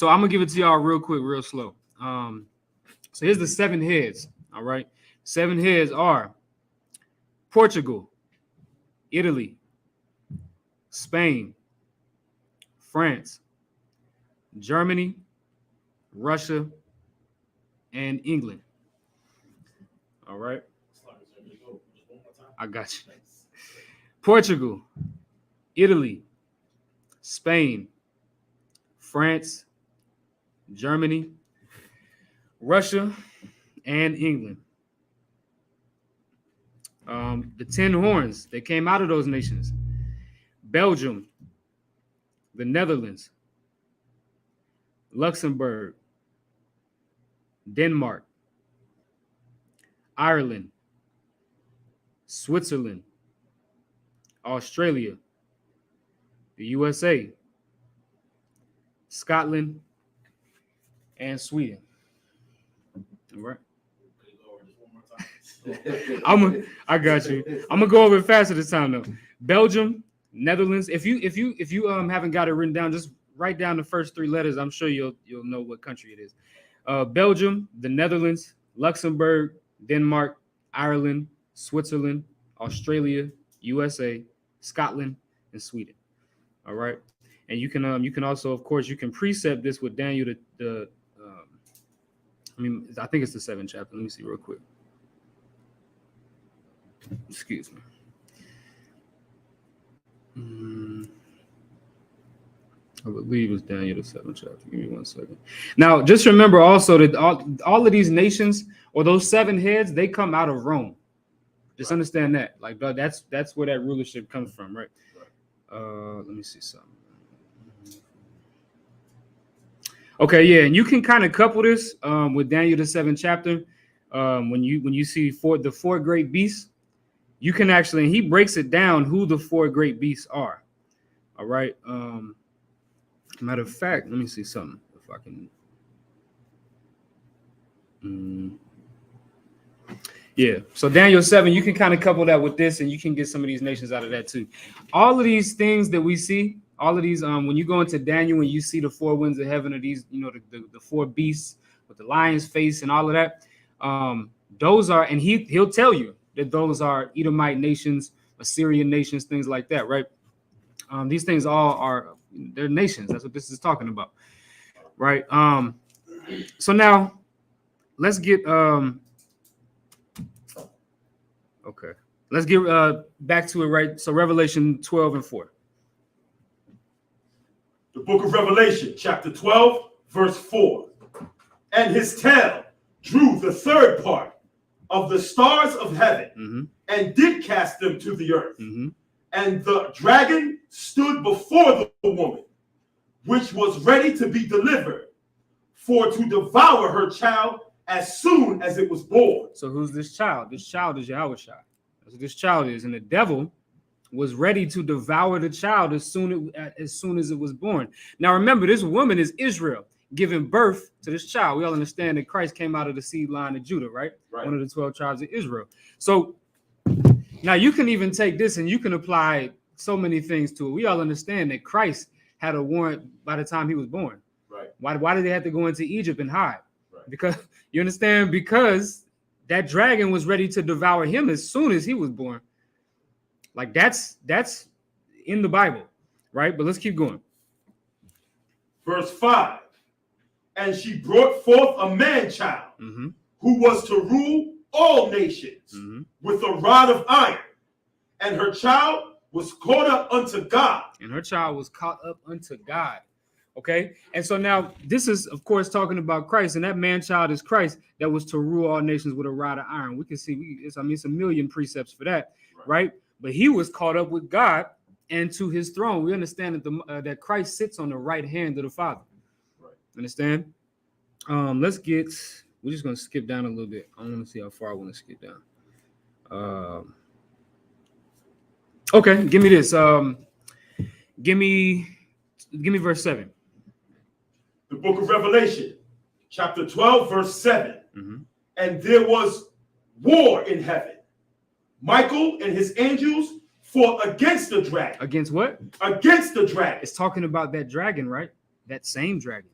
I'm gonna give it to y'all real quick, real slow. So here's the 7 heads. All right. 7 heads are Portugal, Italy, Spain, France, Germany, Russia, and England. All right. I got you. Portugal, Italy, Spain, France, Germany, Russia, and England. The 10 horns that came out of those nations: Belgium, the Netherlands, Luxembourg, Denmark, Ireland, Switzerland, Australia, the USA, Scotland, and Sweden. All right. I got you. I'm gonna go over it faster this time though. Belgium, Netherlands. If you haven't got it written down, just write down the first 3 letters. I'm sure you'll know what country it is. Belgium, the Netherlands, Luxembourg, Denmark, Ireland, Switzerland, Australia, USA, Scotland, and Sweden. All right. And you can also, of course, you can precept this with Daniel I think it's the 7th chapter. Let me see real quick. Excuse me. I believe it's Daniel the 7th chapter. Give me 1 second. Now, just remember also that all of these nations, or those 7 heads, they come out of Rome. Just understand that. Like that's where that rulership comes from, right? Let me see something. Okay, yeah, and you can kind of couple this with Daniel the 7th chapter. When you see the 4 great beasts, you can actually, and he breaks it down who the 4 great beasts are. All right. Matter of fact, let me see something if I can. Yeah. So Daniel 7, you can kind of couple that with this, and you can get some of these nations out of that too. All of these things that we see, all of these, when you go into Daniel and you see the 4 winds of heaven, or these, the 4 beasts with the lion's face and all of that, those are, and he'll tell you that those are Edomite nations, Assyrian nations, things like that, right? These things all are, they're nations. That's what this is talking about, right? So now let's get let's get back to it, right? So Revelation 12 and 4. The book of Revelation, chapter 12, verse 4. And his tail drew the 3rd part of the stars of heaven, and did cast them to the earth. And the dragon stood before the woman, which was ready to be delivered, for to devour her child as soon as it was born. So who's this child? This child is Yahushua. That's what this child is. And the devil was ready to devour the child as soon as it was born. Now remember, this woman is Israel. giving birth to this child. We all understand that Christ came out of the seed line of Judah, right? One of the 12 tribes of Israel. So now you can even take this and you can apply so many things to it. We all understand that Christ had a warrant by the time he was born. Right. Why did they have to go into Egypt and hide? Right. Because you understand, because that dragon was ready to devour him as soon as he was born. Like that's in the Bible, right? But let's keep going. Verse 5. And she brought forth a man-child who was to rule all nations with a rod of iron. And her child was caught up unto God. And her child was caught up unto God. Okay. And so now this is, of course, talking about Christ, and that man-child is Christ that was to rule all nations with a rod of iron. We can see, it's a million precepts for that, right? But he was caught up with God and to his throne. We understand that that Christ sits on the right hand of the Father. Right. Understand? We're just going to skip down a little bit. I want to see how far I want to skip down. Okay, give me this. Give me verse 7. The book of Revelation, chapter 12, verse 7. And there was war in heaven. Michael and his angels fought against the dragon. Against what? Against the dragon. It's talking about that dragon, right? That same dragon.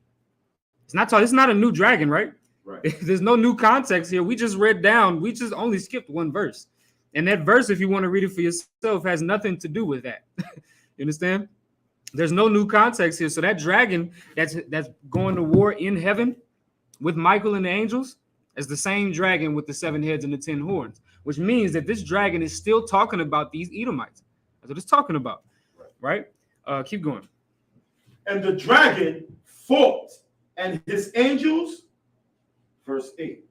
It's not a new dragon, right? Right. There's no new context here. We just read down. We just only skipped one verse. And that verse, if you want to read it for yourself, has nothing to do with that. You understand? There's no new context here. So that dragon that's going to war in heaven with Michael and the angels is the same dragon with the 7 heads and the 10 horns, which means that this dragon is still talking about these Edomites. That's what it's talking about, right? Keep going. And the dragon fought, and his angels, verse 8,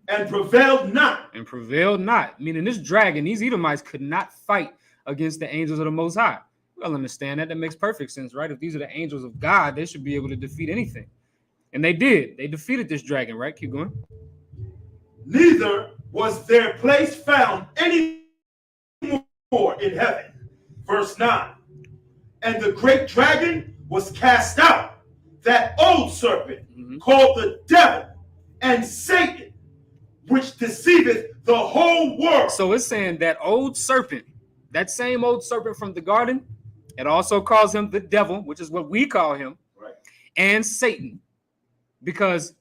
and prevailed not. And prevailed not, meaning this dragon, these Edomites could not fight against the angels of the Most High. Well, understand that. That makes perfect sense, right? If these are the angels of God, they should be able to defeat anything. And they did. They defeated this dragon, right? Keep going. Neither was their place found any more in heaven. Verse 9. And the great dragon was cast out, that old serpent called the devil and Satan, which deceiveth the whole world. So it's saying that old serpent, that same old serpent from the garden, it also calls him the devil, which is what we call him, right, and Satan. Because,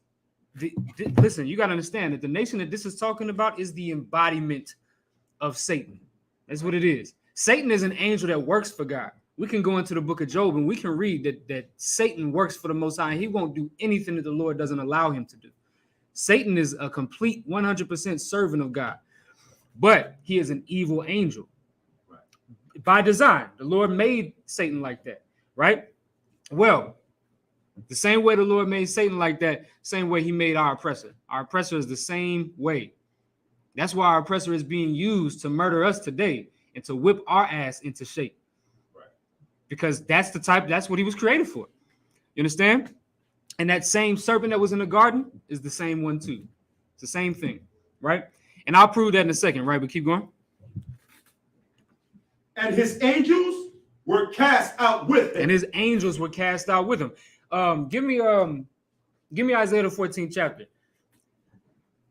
listen, you got to understand that the nation that this is talking about is the embodiment of Satan. That's what it is. Satan is an angel that works for God. We can go into the book of Job and we can read that Satan works for the Most High. He won't do anything that the Lord doesn't allow him to do. Satan is a complete 100% servant of God, but he is an evil angel. Right. By design, the Lord made Satan like that, right? Well, the same way the Lord made Satan like that, same way he made our oppressor. Our oppressor is the same way. That's why our oppressor is being used to murder us today and to whip our ass into shape. Right. Because that's what he was created for. You understand? And that same serpent that was in the garden is the same one too. It's the same thing, right? And I'll prove that in a second, right? But keep going. And his angels were cast out with him. And his angels were cast out with him. Give me Isaiah the 14th chapter.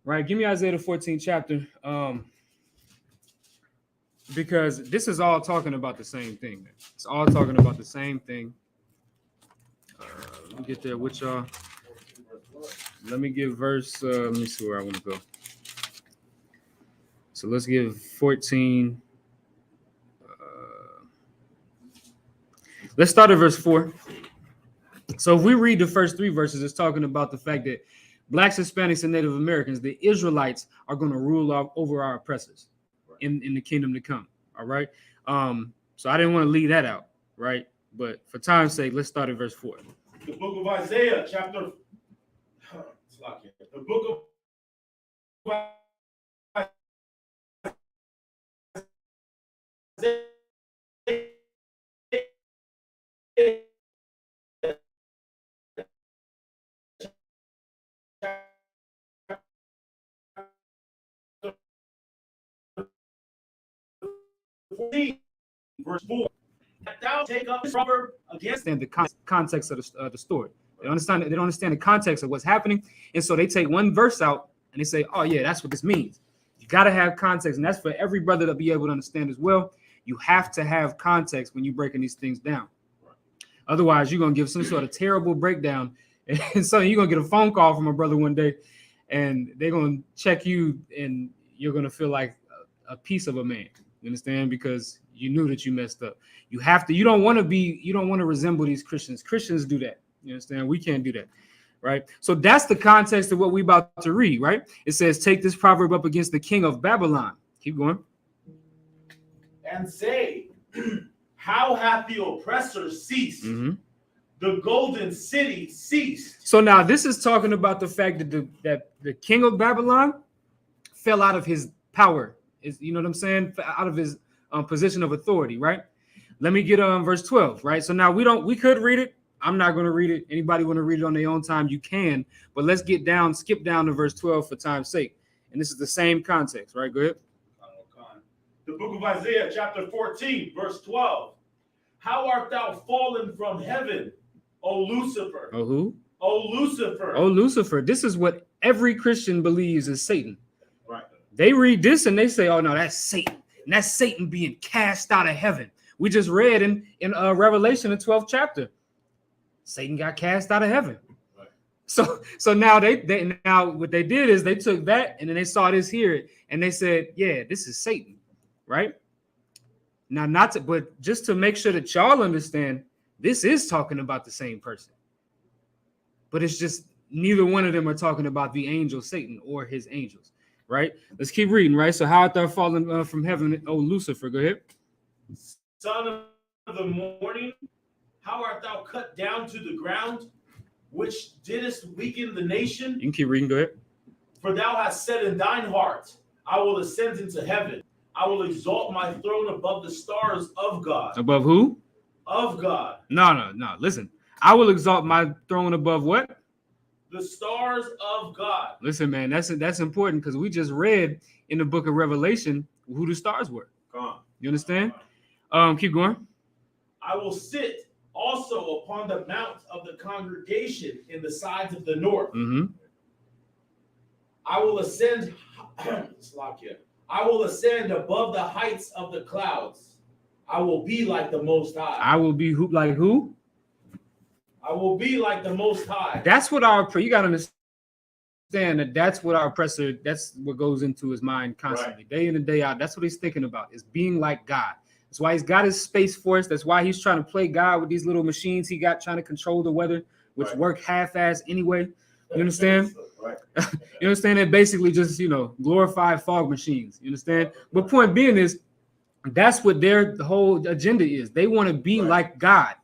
Right? Give me Isaiah the 14th chapter. Because this is all talking about the same thing. It's all talking about the same thing. Let me get there with y'all. Let me give verse. Let me see where I want to go. So let's give 14. Let's start at verse 4. So if we read the first 3 verses, it's talking about the fact that Blacks, Hispanics, and Native Americans, the Israelites, are going to rule over our oppressors in the kingdom to come. All right. So I didn't want to leave that out, right? But for time's sake, let's start at verse 4. The book of Isaiah, chapter. The book of Isaiah. Verse 4. Thou take up this proverb against and the context of the story. They don't understand the context of what's happening. And so they take one verse out and they say, oh yeah, that's what this means. You got to have context. And that's for every brother to be able to understand as well. You have to have context when you're breaking these things down. Otherwise, you're going to give some sort of terrible breakdown. And so you're going to get a phone call from a brother one day and they're going to check you and you're going to feel like a piece of a man. You understand? Because you knew that you messed up. You don't want to resemble these Christians. Christians do that. You understand? We can't do that. Right? So that's the context of what we're about to read, right? It says, take this proverb up against the king of Babylon. Keep going. And say, how hath the oppressor ceased? Mm-hmm. The golden city ceased. So now this is talking about the fact that the king of Babylon fell out of his power. You know what I'm saying? Out of his position of authority, right? Let me get verse 12, right? So now we could read it. I'm not going to read it. Anybody want to read it on their own time, you can. But let's skip down to verse 12 for time's sake. And this is the same context, right? Go ahead. The book of Isaiah, chapter 14, verse 12. How art thou fallen from heaven, O Lucifer? Oh, who? O Lucifer. Oh, Lucifer. This is what every Christian believes is Satan. Right. They read this and they say, oh, no, that's Satan. And that's Satan being cast out of heaven. We just read in Revelation, the 12th chapter. Satan got cast out of heaven. Right. So now now what they did is they took that and then they saw this here and they said, yeah, this is Satan. Right? Now, but just to make sure that y'all understand, this is talking about the same person. But it's just neither one of them are talking about the angel Satan or his angels, right? Let's keep reading, right? So how art thou fallen from heaven, O Lucifer? Go ahead. Son of the morning, how art thou cut down to the ground, which didst weaken the nation? You can keep reading, go ahead. For thou hast said in thine heart, I will ascend into heaven. I will exalt my throne above the stars of God. Above who? Of God. No. Listen, I will exalt my throne above what? The stars of God. Listen, man, that's important because we just read in the book of Revelation who the stars were. You understand? Keep going. I will sit also upon the mount of the congregation in the sides of the north. Mm-hmm. I will ascend. I will ascend above the heights of the clouds. I will be like the Most High. I will be like who? I will be like the Most High. That's what you got to understand that's what our oppressor, that's what goes into his mind constantly, day in and day out. That's what he's thinking about, is being like God. That's why he's got his space force. That's why he's trying to play God with these little machines he got trying to control the weather, which work half-ass anyway. You understand? You understand? They're basically just, glorified fog machines. You understand? But point being is, that's what the whole agenda is. They want to be like God.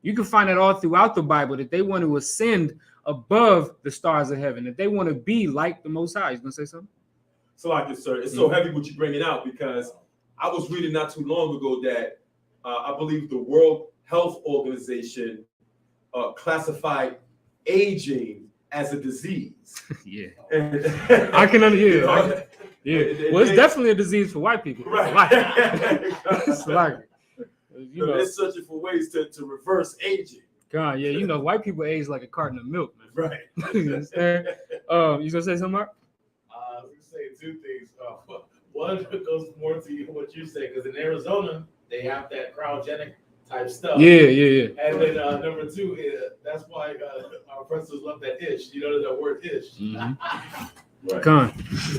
You can find that all throughout the Bible, that they want to ascend above the stars of heaven, that they want to be like the Most High. You gonna say something? So like this, sir, it's so heavy what you bringing out, because I was reading not too long ago that I believe the World Health Organization classified aging as a disease. Yeah. I can understand. Well, it's definitely a disease for white people. Right. It's like, they're searching for ways to reverse aging. God, yeah, white people age like a carton of milk, man. Right. You understand? You gonna say something, Mark? I was gonna say two things. One goes more to what you say, because in Arizona they have that cryogenic type stuff. Yeah. And then number two, that's why our professors love that ish. You know that word ish. Mm-hmm. Right. Con.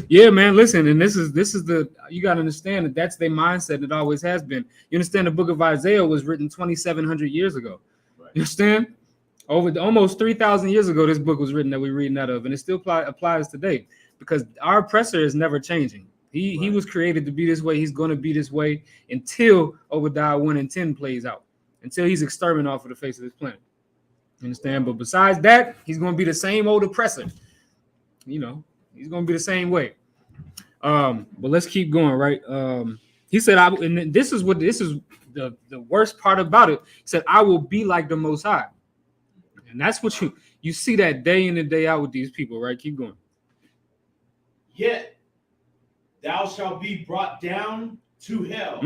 Yeah, man. Listen, and this is you got to understand that that's their mindset. And it always has been. You understand? The book of Isaiah was written 2,700 years ago. Right. You understand? Over almost 3,000 years ago, this book was written that we're reading out of, and it still applies today, because our oppressor is never changing. He was created to be this way. He's going to be this way until Obadiah 1 and 10 plays out, until he's exterminated off of the face of this planet. You understand? But besides that, he's going to be the same old oppressor. He's going to be the same way. But let's keep going, right? He said, and this is the worst part about it. He said, I will be like the Most High. And that's what you see that day in and day out with these people, right? Keep going. Yet thou shalt be brought down to hell.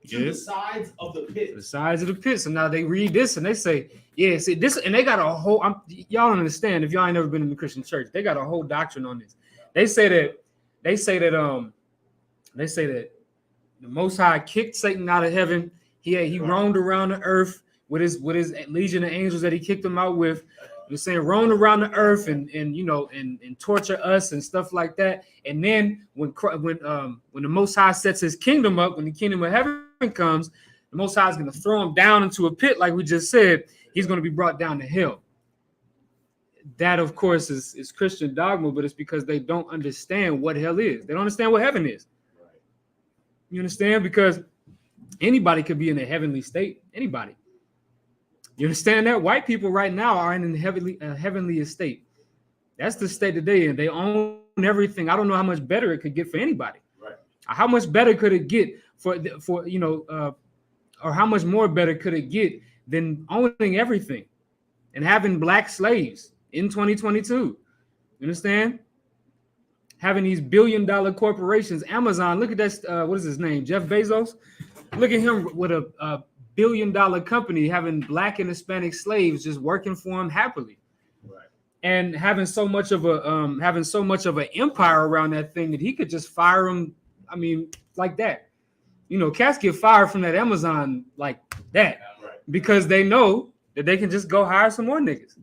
to the sides of the pit. The sides of the pit. So now they read this and they say, yeah, see this, and they got a whole. Y'all don't understand if y'all ain't never been in the Christian church. They got a whole doctrine on this. They say that the Most High kicked Satan out of heaven. He roamed around the earth with his legion of angels that he kicked him out with. You're saying roamed around the earth and torture us and stuff like that. And then when the Most High sets his kingdom up, when the kingdom of heaven comes, the Most High is going to throw him down into a pit, like we just said. He's going to be brought down to hell. That, of course, is Christian dogma, but it's because they don't understand what hell is. They don't understand what heaven is. Right. You understand? Because anybody could be in a heavenly state. Anybody. You understand that? White people right now are in a heavenly estate. That's the state that they in. They own everything. I don't know how much better it could get for anybody. Right. How much better could it get or how much more better could it get than owning everything and having black slaves in 2022? You understand? Having these billion-dollar corporations, Amazon. Look at that. What is his name? Jeff Bezos. Look at him with a billion-dollar company, having black and Hispanic slaves just working for him happily, right? And having so much of an empire around that thing that he could just fire them. I mean, like that. Cats get fired from that Amazon like that, right? Because they know that they can just go hire some more niggas.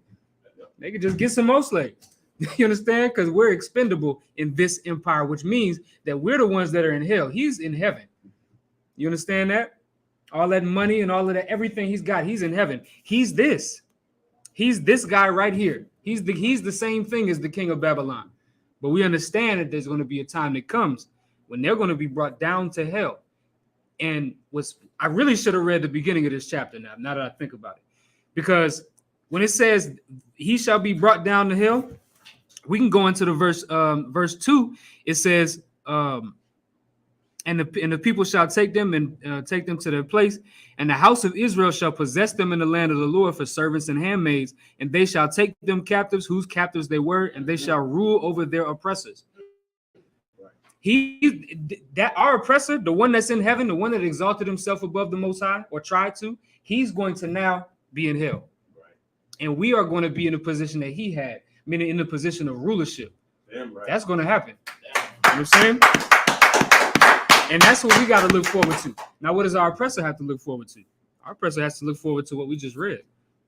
They can just get some more slaves. You understand? Because we're expendable in this empire, which means that we're the ones that are in hell. He's in heaven. You understand that? All that money and all of that, everything he's got, he's in heaven. He's this guy right here. He's the same thing as the king of Babylon. But we understand that there's going to be a time that comes when they're going to be brought down to hell. And I really should have read the beginning of this chapter now that I think about it. Because when it says he shall be brought down to hell, we can go into the verse 2. It says, and the people shall take them and take them to their place, and the house of Israel shall possess them in the land of the Lord for servants and handmaids, and they shall take them captives, whose captives they were, and they shall rule over their oppressors. Our oppressor, the one that's in heaven, the one that exalted himself above the Most High or tried to, he's going to now be in hell. Right. And we are going to be in the position that he had, meaning in the position of rulership. Damn right. That's going to happen. You know what I'm saying? And that's what we got to look forward to. Now, what does our oppressor have to look forward to? Our oppressor has to look forward to what we just read.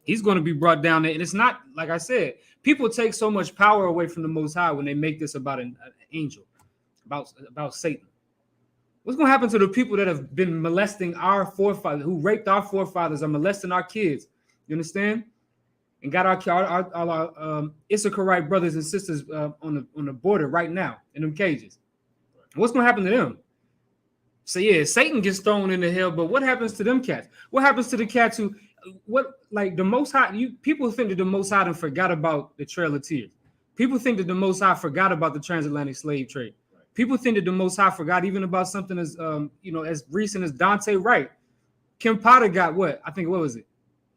He's going to be brought down there. And it's not, like I said, people take so much power away from the Most High when they make this about an angel, about Satan. What's going to happen to the people that have been molesting our forefathers, who raped our forefathers, or molesting our kids? You understand? And got our Issacharite brothers and sisters on the border right now in them cages. What's going to happen to them? So yeah, Satan gets thrown into hell, but what happens to them cats? What happens to the cats who, the Most High? People think that the Most High forgot about the Trail of Tears. People think that the Most High forgot about the transatlantic slave trade. Right. People think that the Most High forgot even about something as as recent as Dante Wright. Kim Potter got what? I think what was it?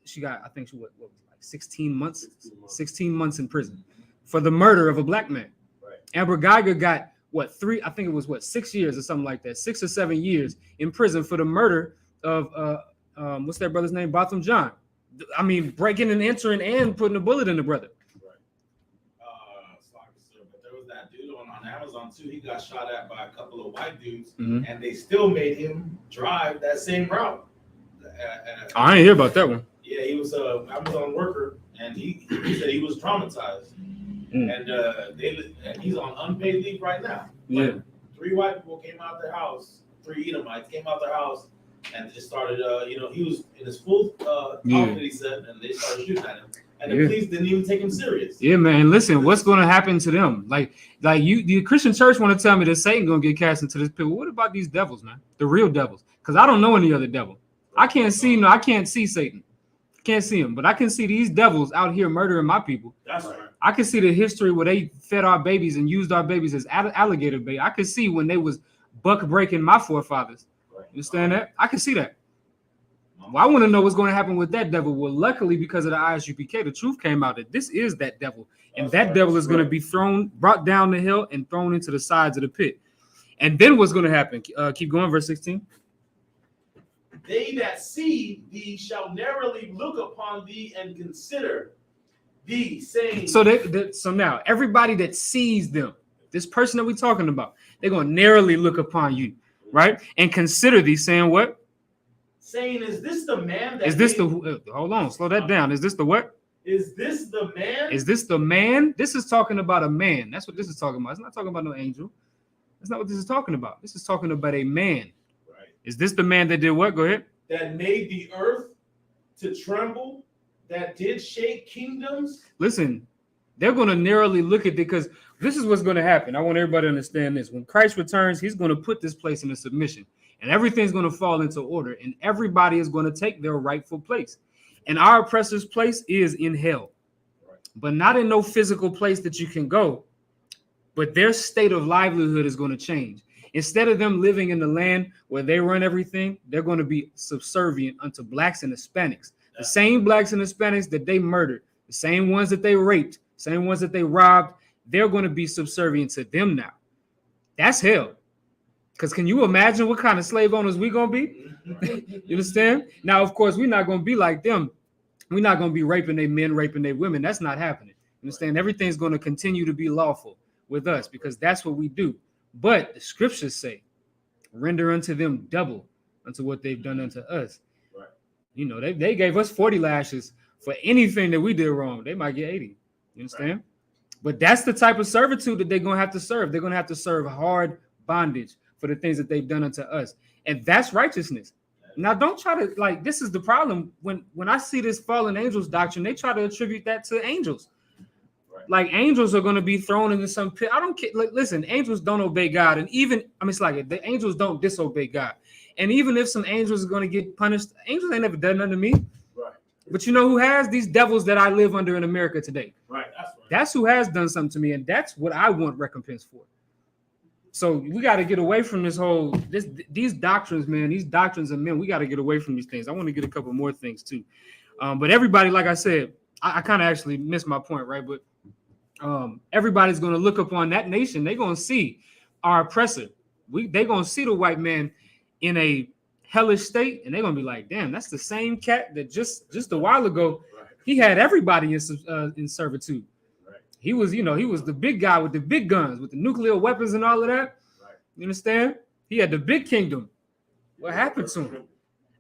She got what was it, like 16 months? 16 months in prison for the murder of a black man. Right. Amber Geiger got 6 years or something like that, 6 or 7 years in prison for the murder of what's that brother's name? Botham John. I mean, breaking and entering and putting a bullet in the brother. Right. But there was that dude on Amazon too. He got shot at by a couple of white dudes, and they still made him drive that same route. I ain't hear about that one. Yeah, he was an Amazon worker, and he said he was traumatized. And he's on unpaid leave right now. Yeah. 3 white people came out their house. 3 Edomites came out their house and just started. He was in his full outfit, he said, and they started shooting at him. And the police didn't even take him serious. Yeah, man. Listen, what's going to happen to them? Like the Christian church want to tell me that Satan going to get cast into this pit. Well, what about these devils, man? The real devils? Because I don't know any other devil. I can't see Satan. Can't see him, but I can see these devils out here murdering my people. That's right. I can see the history where they fed our babies and used our babies as alligator bait. I can see when they was buck breaking my forefathers. Right. You understand that? I can see that. Well, I want to know what's going to happen with that devil. Well, luckily, because of the ISUPK, the truth came out that this is that devil. And that devil is going to be brought down the hill and thrown into the sides of the pit. And then what's going to happen? Keep going, verse 16. they that see thee shall narrowly look upon thee and consider thee, saying. So now everybody that sees them, this person that we're talking about, they're going to narrowly look upon you, right? And consider thee, saying what? Saying, is this the man that is this the hold on, slow that down. Is this the what? Is this the man? Is this the man? This is talking about a man. That's what this is talking about. It's not talking about no angel. That's not what this is talking about. This is talking about a man. Right. Is this the man that did what? Go ahead. That made the earth to tremble, that did shake kingdoms. Listen, they're going to narrowly look at it because this is what's going to happen. I want everybody to understand this. When Christ returns, he's going to put this place into submission, and everything's going to fall into order, and everybody is going to take their rightful place. And our oppressor's place is in hell, but not in no physical place that you can go. But their state of livelihood is going to change. Instead of them living in the land where they run everything, they're going to be subservient unto blacks and Hispanics. The same blacks and Hispanics that they murdered, the same ones that they raped, same ones that they robbed, they're going to be subservient to them now. That's hell. Because can you imagine what kind of slave owners we're going to be? You understand? Now, of course, we're not going to be like them. We're not going to be raping their men, raping their women. That's not happening. You understand? Everything's going to continue to be lawful with us because that's what we do. But the scriptures say, render unto them double unto what they've done unto us. Right. You know, they gave us 40 lashes for anything that we did wrong. They might get 80. You understand? Right. But that's the type of servitude that they're going to have to serve. They're going to have to serve hard bondage for the things that they've done unto us. And that's righteousness. Now, don't try to, like, this is the problem. When I see this fallen angels doctrine, they try to attribute that to angels. Right. Like, angels are going to be thrown into some pit. I don't care. Like, listen, angels don't obey God. And even, I mean, it's like the angels don't disobey God. And even if some angels are going to get punished, angels ain't never done nothing to me. Right. But you know who has? These devils that I live under in America today. Right. That's who has done something to me. And that's what I want recompense for. So we got to get away from these doctrines, man. These doctrines of men, we got to get away from these things. I want to get a couple more things too. But everybody, like I said, I kind of actually missed my point, right? But everybody's going to look upon that nation. They're going to see our oppressor. They're going to see the white man in a hellish state, and they're going to be like, damn, that's the same cat that just a while ago, he had everybody in servitude. He was the big guy with the big guns, with the nuclear weapons and all of that. Right. You understand? He had the big kingdom. What happened to him?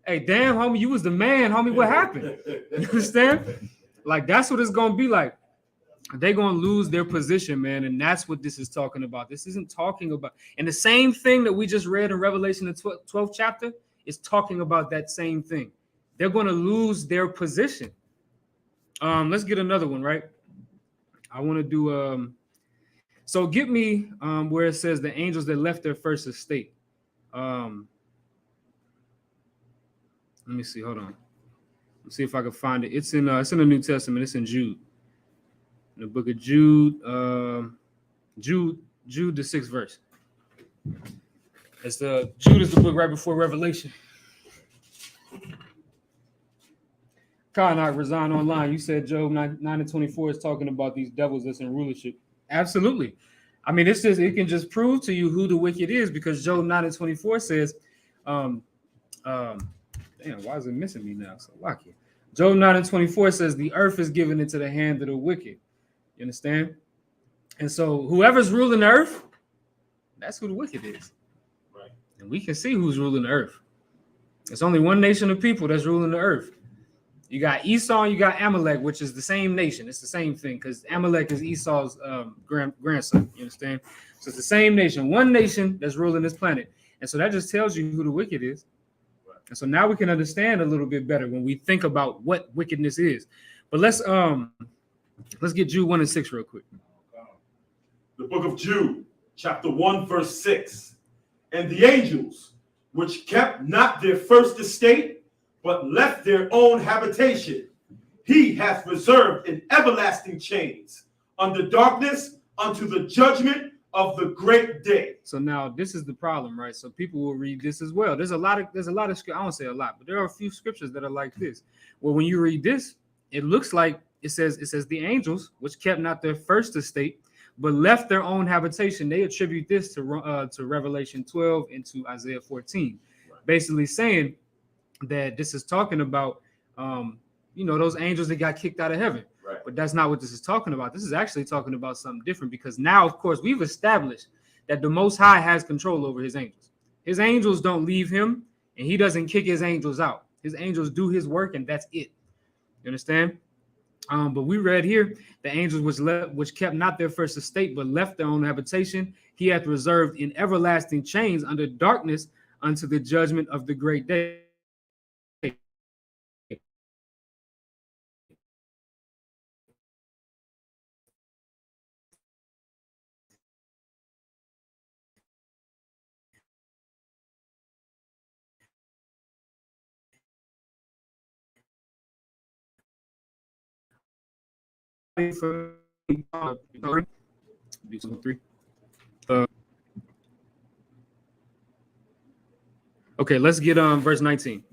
Hey, damn, homie, you was the man, homie. What happened? You understand? Like, that's what it's going to be like. They're going to lose their position, man. And that's what this is talking about. This isn't talking about. And the same thing that we just read in Revelation, the 12th chapter, is talking about that same thing. They're going to lose their position. Let's get another one, right? I want to do so get me where it says the angels that left their first estate. Let me see. Hold on. Let's see if I can find it. It's in the New Testament. It's in Jude. In the book of Jude, Jude the 6th verse. Jude is the book right before Revelation. Karnak resign online. You said Job 9:24 is talking about these devils that's in rulership. Absolutely. I mean, it can just prove to you who the wicked is because Job 9:24 says, damn, why is it missing me now? So lucky. Job 9:24 says the earth is given into the hand of the wicked. You understand? And so whoever's ruling the earth, that's who the wicked is. Right. And we can see who's ruling the earth. It's only one nation of people that's ruling the earth. You got Esau and you got Amalek, which is the same nation. It's the same thing because Amalek is Esau's grandson. You understand? So it's the same nation, one nation that's ruling this planet. And so that just tells you who the wicked is. Right. And so now we can understand a little bit better when we think about what wickedness is. But let's get Jude 1:6 real quick. The book of Jude, chapter 1, verse 6. And the angels, which kept not their first estate, but left their own habitation, he hath reserved in everlasting chains under darkness unto the judgment of the great day. So now this is the problem, right? So people will read this as well. There's a lot of I won't say a lot, but there are a few scriptures that are like this. Well, when you read this, it looks like it says the angels which kept not their first estate, but left their own habitation. They attribute this to Revelation 12 and to Isaiah 14, basically saying that this is talking about, those angels that got kicked out of heaven. Right. But that's not what this is talking about. This is actually talking about something different, because now, of course, we've established that the Most High has control over his angels. His angels don't leave him, and he doesn't kick his angels out. His angels do his work, and that's it. You understand? But we read here, the angels which kept not their first estate, but left their own habitation, he hath reserved in everlasting chains under darkness unto the judgment of the great day. Okay, let's get verse 19.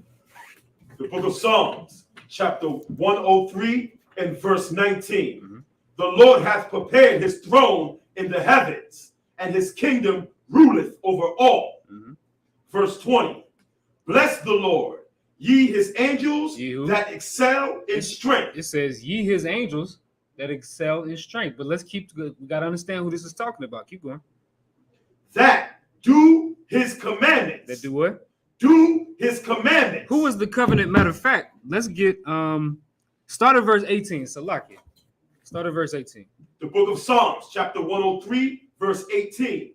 The book of Psalms, chapter 103 and verse 19. Mm-hmm. The Lord hath prepared his throne in the heavens, and his kingdom ruleth over all. Mm-hmm. Verse 20. Bless the Lord, ye his angels that excel in strength. It says, ye his angels that excel in strength. But we got to understand who this is talking about. Keep going. That do his commandments. That do what? Do his commandments. Who is the covenant? Matter of fact, let's get start at verse 18. Salaki. Start at verse 18. The book of Psalms, chapter 103, verse 18.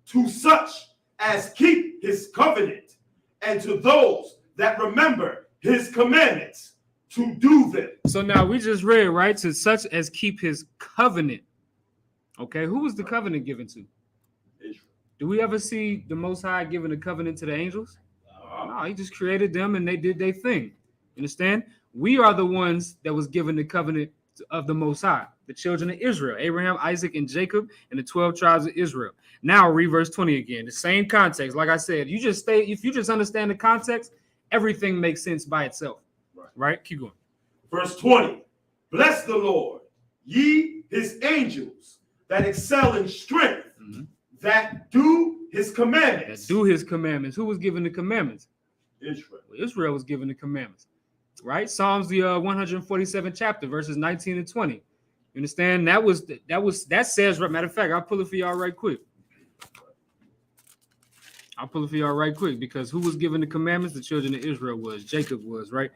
To such as keep his covenant, and to those that remember his commandments to do them. So now we just read, right? To such as keep his covenant. Okay, who was the covenant given to? Israel. Do we ever see the Most High giving a covenant to the angels? No, he just created them and they did their thing. You understand? We are the ones that was given the covenant of the Most High, the children of Israel, Abraham, Isaac, and Jacob, and the 12 tribes of Israel. Now read verse 20 again, the same context. Like I said, if you just understand the context, everything makes sense by itself. Right? Keep going. Verse 20. Bless the Lord, ye his angels that excel in strength, that do his commandments. That do his commandments. Who was given the commandments? Israel. Israel was given the commandments. Right? Psalms the 147th chapter, verses 19 and 20. You understand? That says, matter of fact, I'll pull it for y'all right quick. Because who was given the commandments? The children of Israel was. Jacob was, right?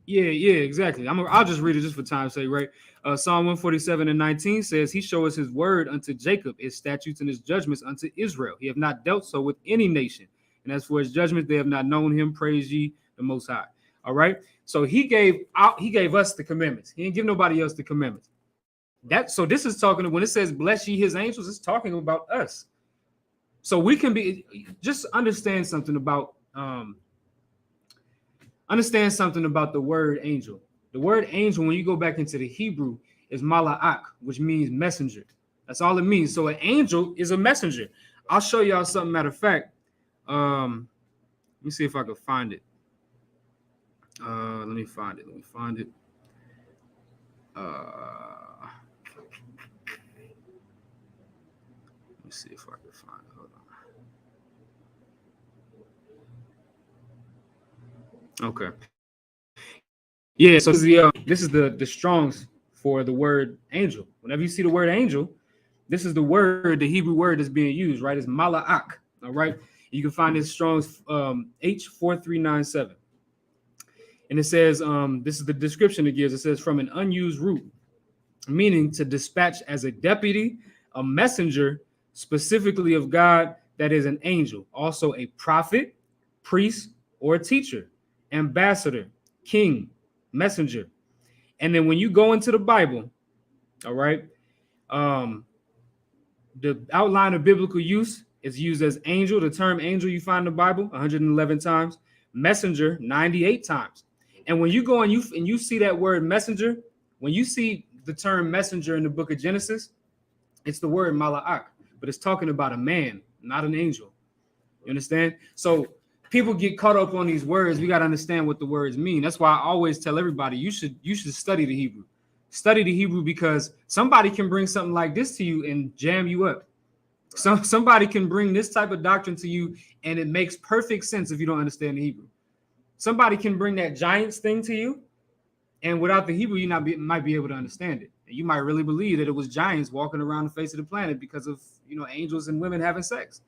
Yeah, exactly. I'll just read it just for time's sake, right? Psalm 147 and 19 says, he showeth his word unto Jacob, his statutes and his judgments unto Israel. He have not dealt so with any nation. And as for his judgments, they have not known him. Praise ye the Most High. All right. So he gave us the commandments. He didn't give nobody else the commandments. So this is talking, when it says bless ye his angels, it's talking about us. So we can just understand something about the word angel. The word angel, when you go back into the Hebrew, is mala'ak, which means messenger. That's all it means. So an angel is a messenger. I'll show y'all something. Matter of fact, let me see if I can find it. Let me find it. Let me see if I can find it. Hold on. Okay. Yeah, so this is the Strong's for the word angel. Whenever you see the word angel, this is the word, the Hebrew word that's being used, right? It's mala'ak. All right. You can find this Strong's H4397. And it says, this is the description it gives. It says, from an unused root, meaning to dispatch as a deputy, a messenger, specifically of God, that is an angel, also a prophet, priest, or a teacher, ambassador, king, messenger. And then when you go into the Bible, all right, the outline of biblical use is used as angel. The term angel you find in the Bible 111 times, messenger 98 times. And when you go and you see that word messenger, when you see the term messenger in the book of Genesis, it's the word mala'ak, but it's talking about a man, not an angel. You understand? So people get caught up on these words. We got to understand what the words mean. That's why I always tell everybody you should study the Hebrew. Study the Hebrew, because somebody can bring something like this to you and jam you up. Somebody can bring this type of doctrine to you, and it makes perfect sense if you don't understand the Hebrew. Somebody can bring that giants thing to you, and without the Hebrew, might be able to understand it. And you might really believe that it was giants walking around the face of the planet because of angels and women having sex.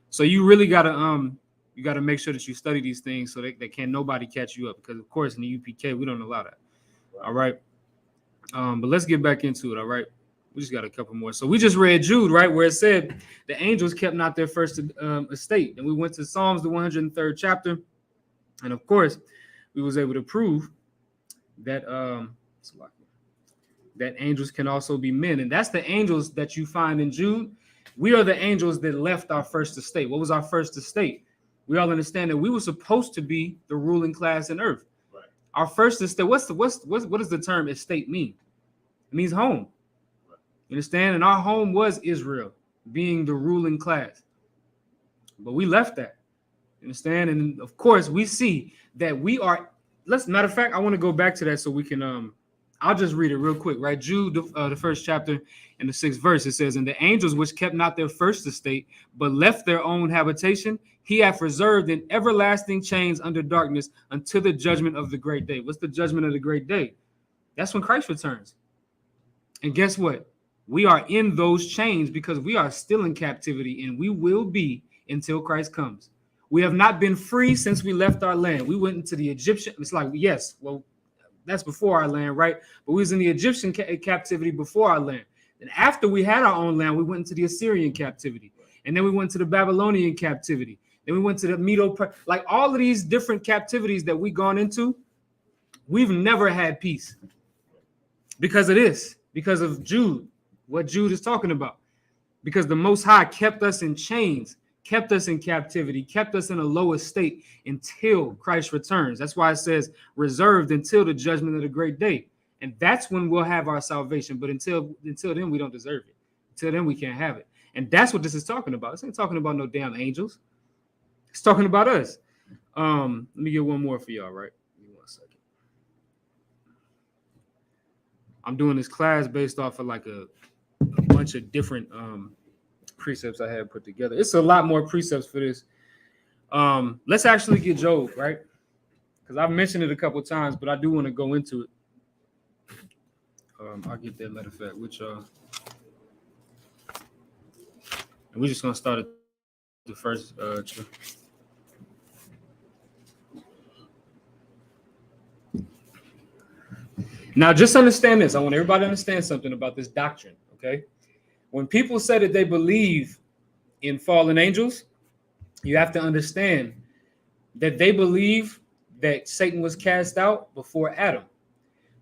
So you really gotta make sure that you study these things so that can't nobody catch you up, because of course in the UPK we don't allow that. All right. But let's get back into it. All right. We just got a couple more. So we just read Jude, right, where it said the angels kept not their first estate. And we went to Psalms, the 103rd chapter. And of course, we was able to prove that that angels can also be men. And that's the angels that you find in Jude. We are the angels that left our first estate. What was our first estate? We all understand that we were supposed to be the ruling class in earth. Right. Our first estate, what does the term estate mean? It means home. Right. You understand? And our home was Israel, being the ruling class. But we left that. You understand? And of course, we see that we are. Matter of fact, I want to go back to that so we can. I'll just read it real quick, right? Jude, the first chapter and the 6th verse, it says, "And the angels which kept not their first estate, but left their own habitation, he hath reserved in everlasting chains under darkness until the judgment of the great day." What's the judgment of the great day? That's when Christ returns. And guess what? We are in those chains because we are still in captivity, and we will be until Christ comes. We have not been free since we left our land. We went into the Egyptian. It's like, yes, well, that's before our land, right? But we was in the Egyptian captivity before our land. And after we had our own land, we went into the Assyrian captivity. And then we went to the Babylonian captivity. Then we went to the Medo, like all of these different captivities that we've gone into, we've never had peace because of this, because of Jude, what Jude is talking about. Because the Most High kept us in chains, kept us in captivity, kept us in a lower state until Christ returns. That's why it says reserved until the judgment of the great day. And that's when we'll have our salvation. But until then, we don't deserve it. Until then, we can't have it. And that's what this is talking about. This ain't talking about no damn angels. It's talking about us. Let me get one more for y'all, right? Give me 1 second. I'm doing this class based off of like a bunch of different precepts I had put together. It's a lot more precepts for this. Let's actually get Job, right? Because I've mentioned it a couple of times, but I do want to go into it. I'll get that matter of fact, which and we're just gonna start at the first Now, just understand this. I want everybody to understand something about this doctrine, okay? When people say that they believe in fallen angels, you have to understand that they believe that Satan was cast out before Adam,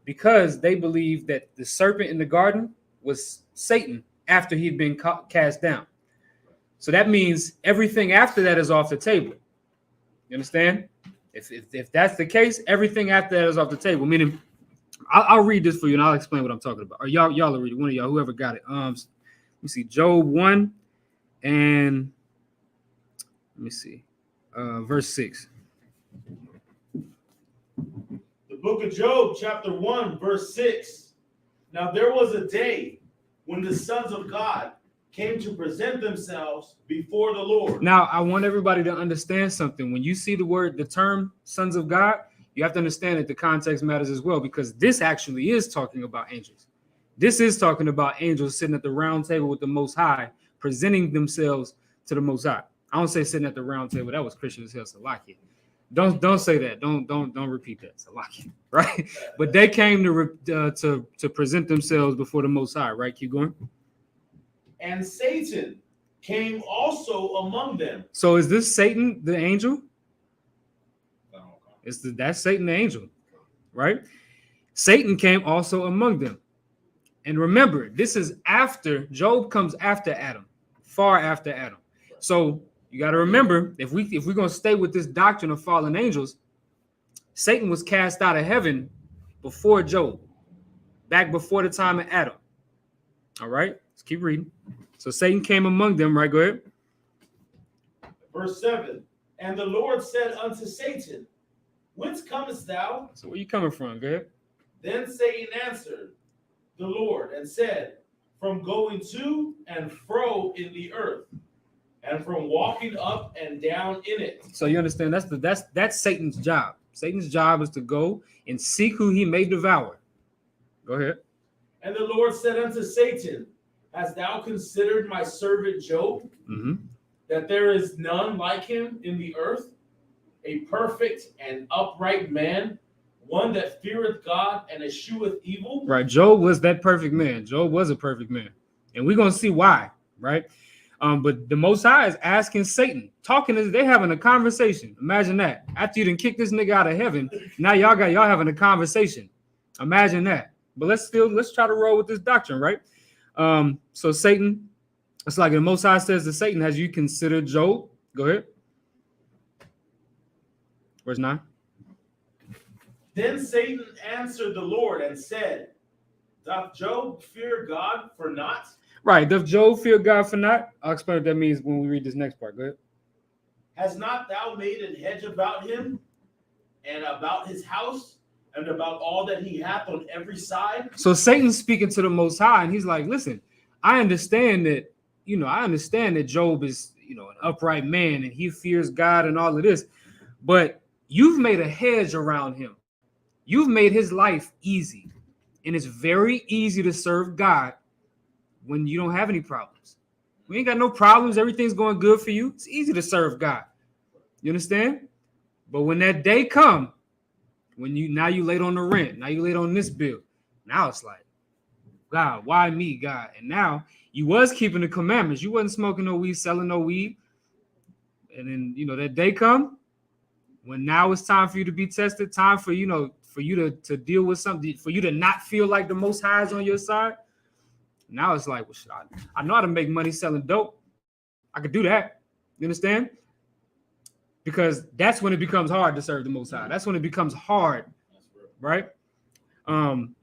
because they believe that the serpent in the garden was Satan after he'd been cast down. So that means everything after that is off the table. You understand? If that's the case, everything after that is off the table. Meaning, I'll read this for you and I'll explain what I'm talking about. Or y'all will read it. One of y'all, whoever got it. Let me see, Job 1 and let me see, verse 6. The book of Job, chapter 1, verse 6. Now there was a day when the sons of God came to present themselves before the Lord. Now, I want everybody to understand something. When you see the term sons of God, you have to understand that the context matters as well, because this actually is talking about angels. This is talking about angels sitting at the round table with the Most High, presenting themselves to the Most High. I don't say sitting at the round table. That was Christian as hell, Salaki. Don't say that. Don't repeat that, Salaki. Right? But they came to present themselves before the Most High. Right? Keep going. And Satan came also among them. So is this Satan the angel? That's Satan the angel, right? Satan came also among them. And remember, this is after, Job comes after Adam, far after Adam. So you got to remember, if we're going to stay with this doctrine of fallen angels, Satan was cast out of heaven before Job, back before the time of Adam. All right, let's keep reading. So Satan came among them, right? Go ahead. Verse 7. And the Lord said unto Satan, whence comest thou? So where you coming from? Go ahead. Then Satan answered the Lord and said, from going to and fro in the earth, and from walking up and down in it. So you understand that's Satan's job. Satan's job is to go and seek who he may devour. Go ahead. And the Lord said unto Satan, hast thou considered my servant Job, that there is none like him in the earth, a perfect and upright man, one that feareth God and escheweth evil? Right. Job was that perfect man. Job was a perfect man. And we're going to see why, right? But the Most High is asking Satan, they're having a conversation. Imagine that. After you done kick this nigga out of heaven, now y'all having a conversation. Imagine that. But let's try to roll with this doctrine, right? So Satan, it's like the Most High says to Satan, has you considered Job? Go ahead. Verse 9. Then Satan answered the Lord and said, doth Job fear God for naught? Right. Doth Job fear God for naught? I'll explain what that means when we read this next part. Go ahead. Has not thou made an hedge about him and about his house and about all that he hath on every side? So Satan's speaking to the Most High, and he's like, listen, I understand that Job is, an upright man and he fears God and all of this, but you've made a hedge around him. You've made his life easy, and it's very easy to serve God when you don't have any problems. We ain't got no problems. Everything's going good for you. It's easy to serve God. You understand? But when that day come, when you late on the rent, now you late on this bill, now it's like, God, why me, God? And now you was keeping the commandments. You wasn't smoking no weed, selling no weed. And then, that day come when now it's time for you to be tested, time for, for you to deal with something, for you to not feel like the Most High is on your side. Now it's like, well, I know how to make money selling dope. I could do that. You understand? Because that's when it becomes hard to serve the Most High. That's when it becomes hard, right? And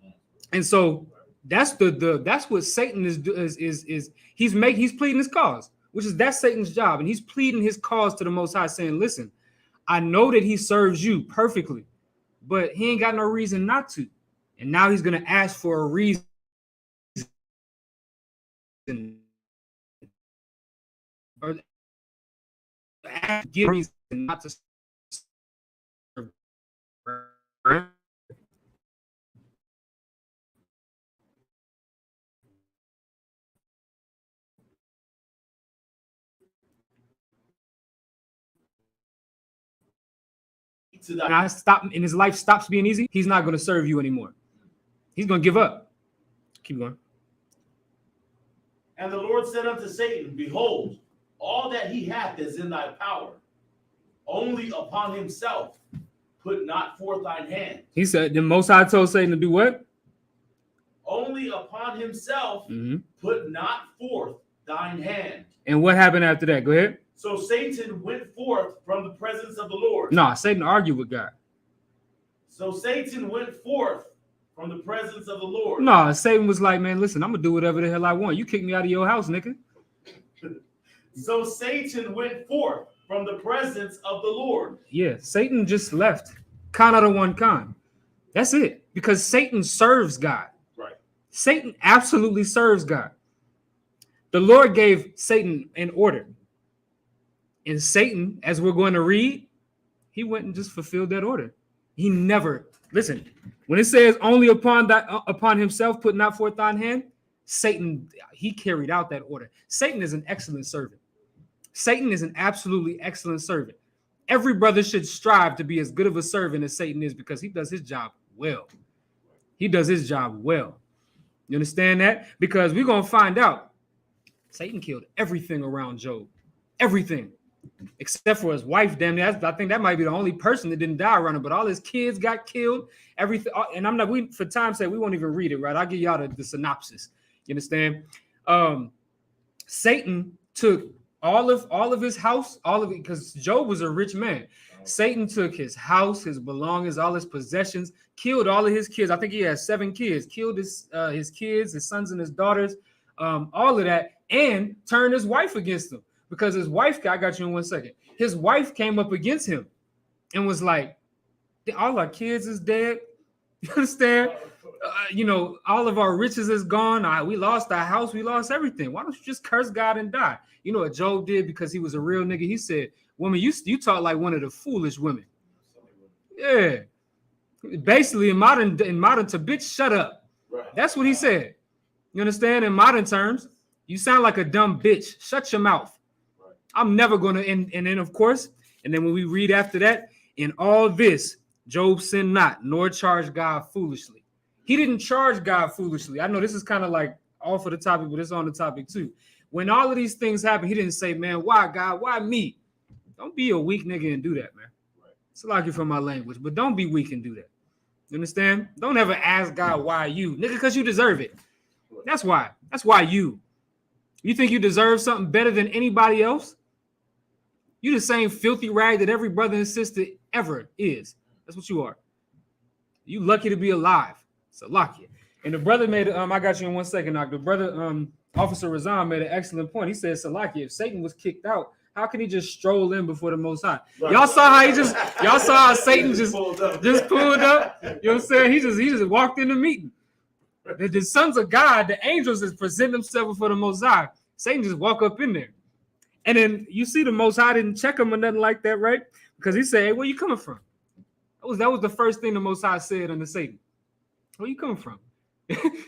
so that's that's what Satan is he's pleading his cause, that's Satan's job, and he's pleading his cause to the Most High, saying, listen, I know that he serves you perfectly, but he ain't got no reason not to, and now he's gonna ask for a reason. Or give reason not to serve. Right? And his life stops being easy, he's not going to serve you anymore. He's going to give up. Keep going. And the Lord said unto Satan, behold, all that he hath is in thy power. Only upon himself put not forth thine hand. He said, the Most High told Satan to do what? Only upon himself put not forth thine hand. And what happened after that? Go ahead. So Satan went forth from the presence of the Lord. No, Satan argued with God. So Satan went forth from the presence of the Lord. No, Satan was like, man, listen, I'm going to do whatever the hell I want. You kick me out of your house, nigga. So Satan went forth from the presence of the Lord. Yeah, Satan just left. Kind out of one kind. That's it. Because Satan serves God. Right. Satan absolutely serves God. The Lord gave Satan an order. And Satan, as we're going to read, he went and just fulfilled that order. He never, listen, when it says only upon himself put not forth thine hand, Satan, he carried out that order. Satan is an excellent servant. Satan is an absolutely excellent servant. Every brother should strive to be as good of a servant as Satan is, because he does his job well. He does his job well. You understand that? Because we're going to find out Satan killed everything around Job. Everything. Except for his wife, damn near. I think that might be the only person that didn't die around him, but all his kids got killed. Everything, and for time's sake, we won't even read it, right? I'll give y'all the synopsis. You understand? Satan took all of his house, all of it, because Job was a rich man. Satan took his house, his belongings, all his possessions, killed all of his kids. I think he had 7 kids, killed his kids, his sons and his daughters, all of that, and turned his wife against him. Because his wife, I got you in 1 second. His wife came up against him and was like, all our kids is dead. You understand? all of our riches is gone. We lost our house. We lost everything. Why don't you just curse God and die? You know what Job did because he was a real nigga? He said, woman, you talk like one of the foolish women. Yeah. Basically, in modern to bitch, shut up. Right. That's what he said. You understand? In modern terms, you sound like a dumb bitch. Shut your mouth. Right. I'm never going to, and then of course, and then when we read after that, in all this, Job sinned not, nor charged God foolishly. He didn't charge God foolishly. I know this is kind of like off of the topic, but it's on the topic too. When all of these things happen, he didn't say, man, why God? Why me? Don't be a weak nigga and do that, man. Right. It's like you for my language, but don't be weak and do that. You understand? Don't ever ask God why you, nigga, because you deserve it. That's why. That's why you. You think you deserve something better than anybody else? You the same filthy rag that every brother and sister ever is. That's what you are. You lucky to be alive. So lucky. And the brother made I got you in 1 second, Doc. The brother, Officer Razan made an excellent point. He said, Salaki, if Satan was kicked out, how can he just stroll in before the Most High? Right. Y'all saw how Satan just pulled up. You know what I'm saying? He just walked in the meeting. The sons of God, the angels, just present themselves before the Most High. Satan just walk up in there. And then you see the Most High didn't check him or nothing like that, right? Because he said, hey, where you coming from? That was the first thing the Most High said unto Satan. Where you coming from?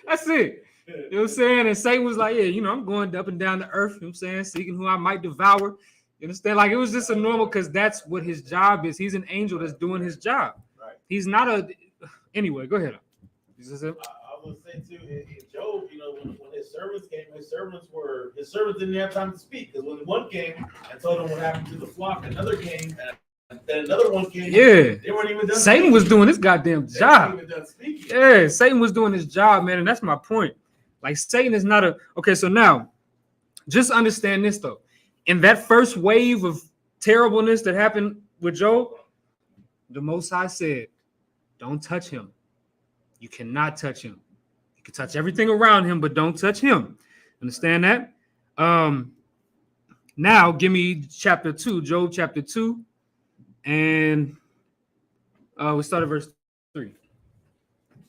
That's it. You know what I'm saying? And Satan was like, yeah, I'm going up and down the earth, you know what I'm saying, seeking who I might devour. You understand? Like, it was just a normal, because that's what his job is. He's an angel that's doing his job. Right. He's not anyway, go ahead. I would say too, in Job, when his servants came, his servants didn't have time to speak, because when one came and told him what happened to the flock, another came and then another one came. Yeah, they weren't even done. Satan was doing his goddamn job. They weren't even done speaking. Yeah, Satan was doing his job, man, and that's my point. Like, Satan is not okay. So now, just understand this though. In that first wave of terribleness that happened with Job, the Most High said, "Don't touch him. You cannot touch him. You can touch everything around him, but don't touch him." Understand that? Now give me chapter 2, Job chapter 2, and we start at verse 3.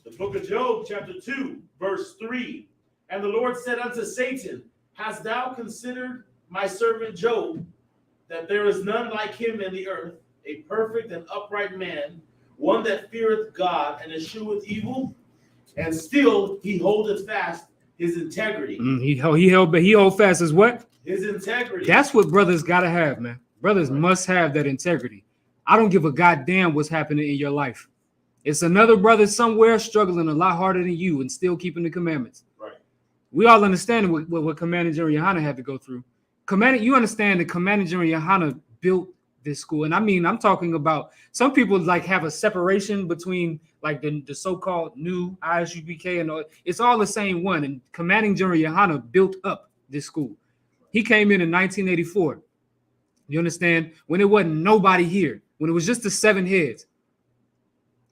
The book of Job, chapter 2, verse 3. And the Lord said unto Satan, hast thou considered my servant Job, that there is none like him in the earth, a perfect and upright man, one that feareth God and escheweth evil, and still he holdeth fast his integrity. He hold fast his what? His integrity. That's what brothers gotta have, man. Brothers must have that integrity. I don't give a goddamn what's happening in your life. It's another brother somewhere struggling a lot harder than you and still keeping the commandments. Right. We all understand what Commander General Yohana had to go through. You understand that Commander General Yohana built this school. And I mean, I'm talking about some people like have a separation between like the so-called new ISUPK and all. It's all the same one. And Commanding General Yohana built up this school. He came in 1984. You understand? When it wasn't nobody here, when it was just the 7 heads.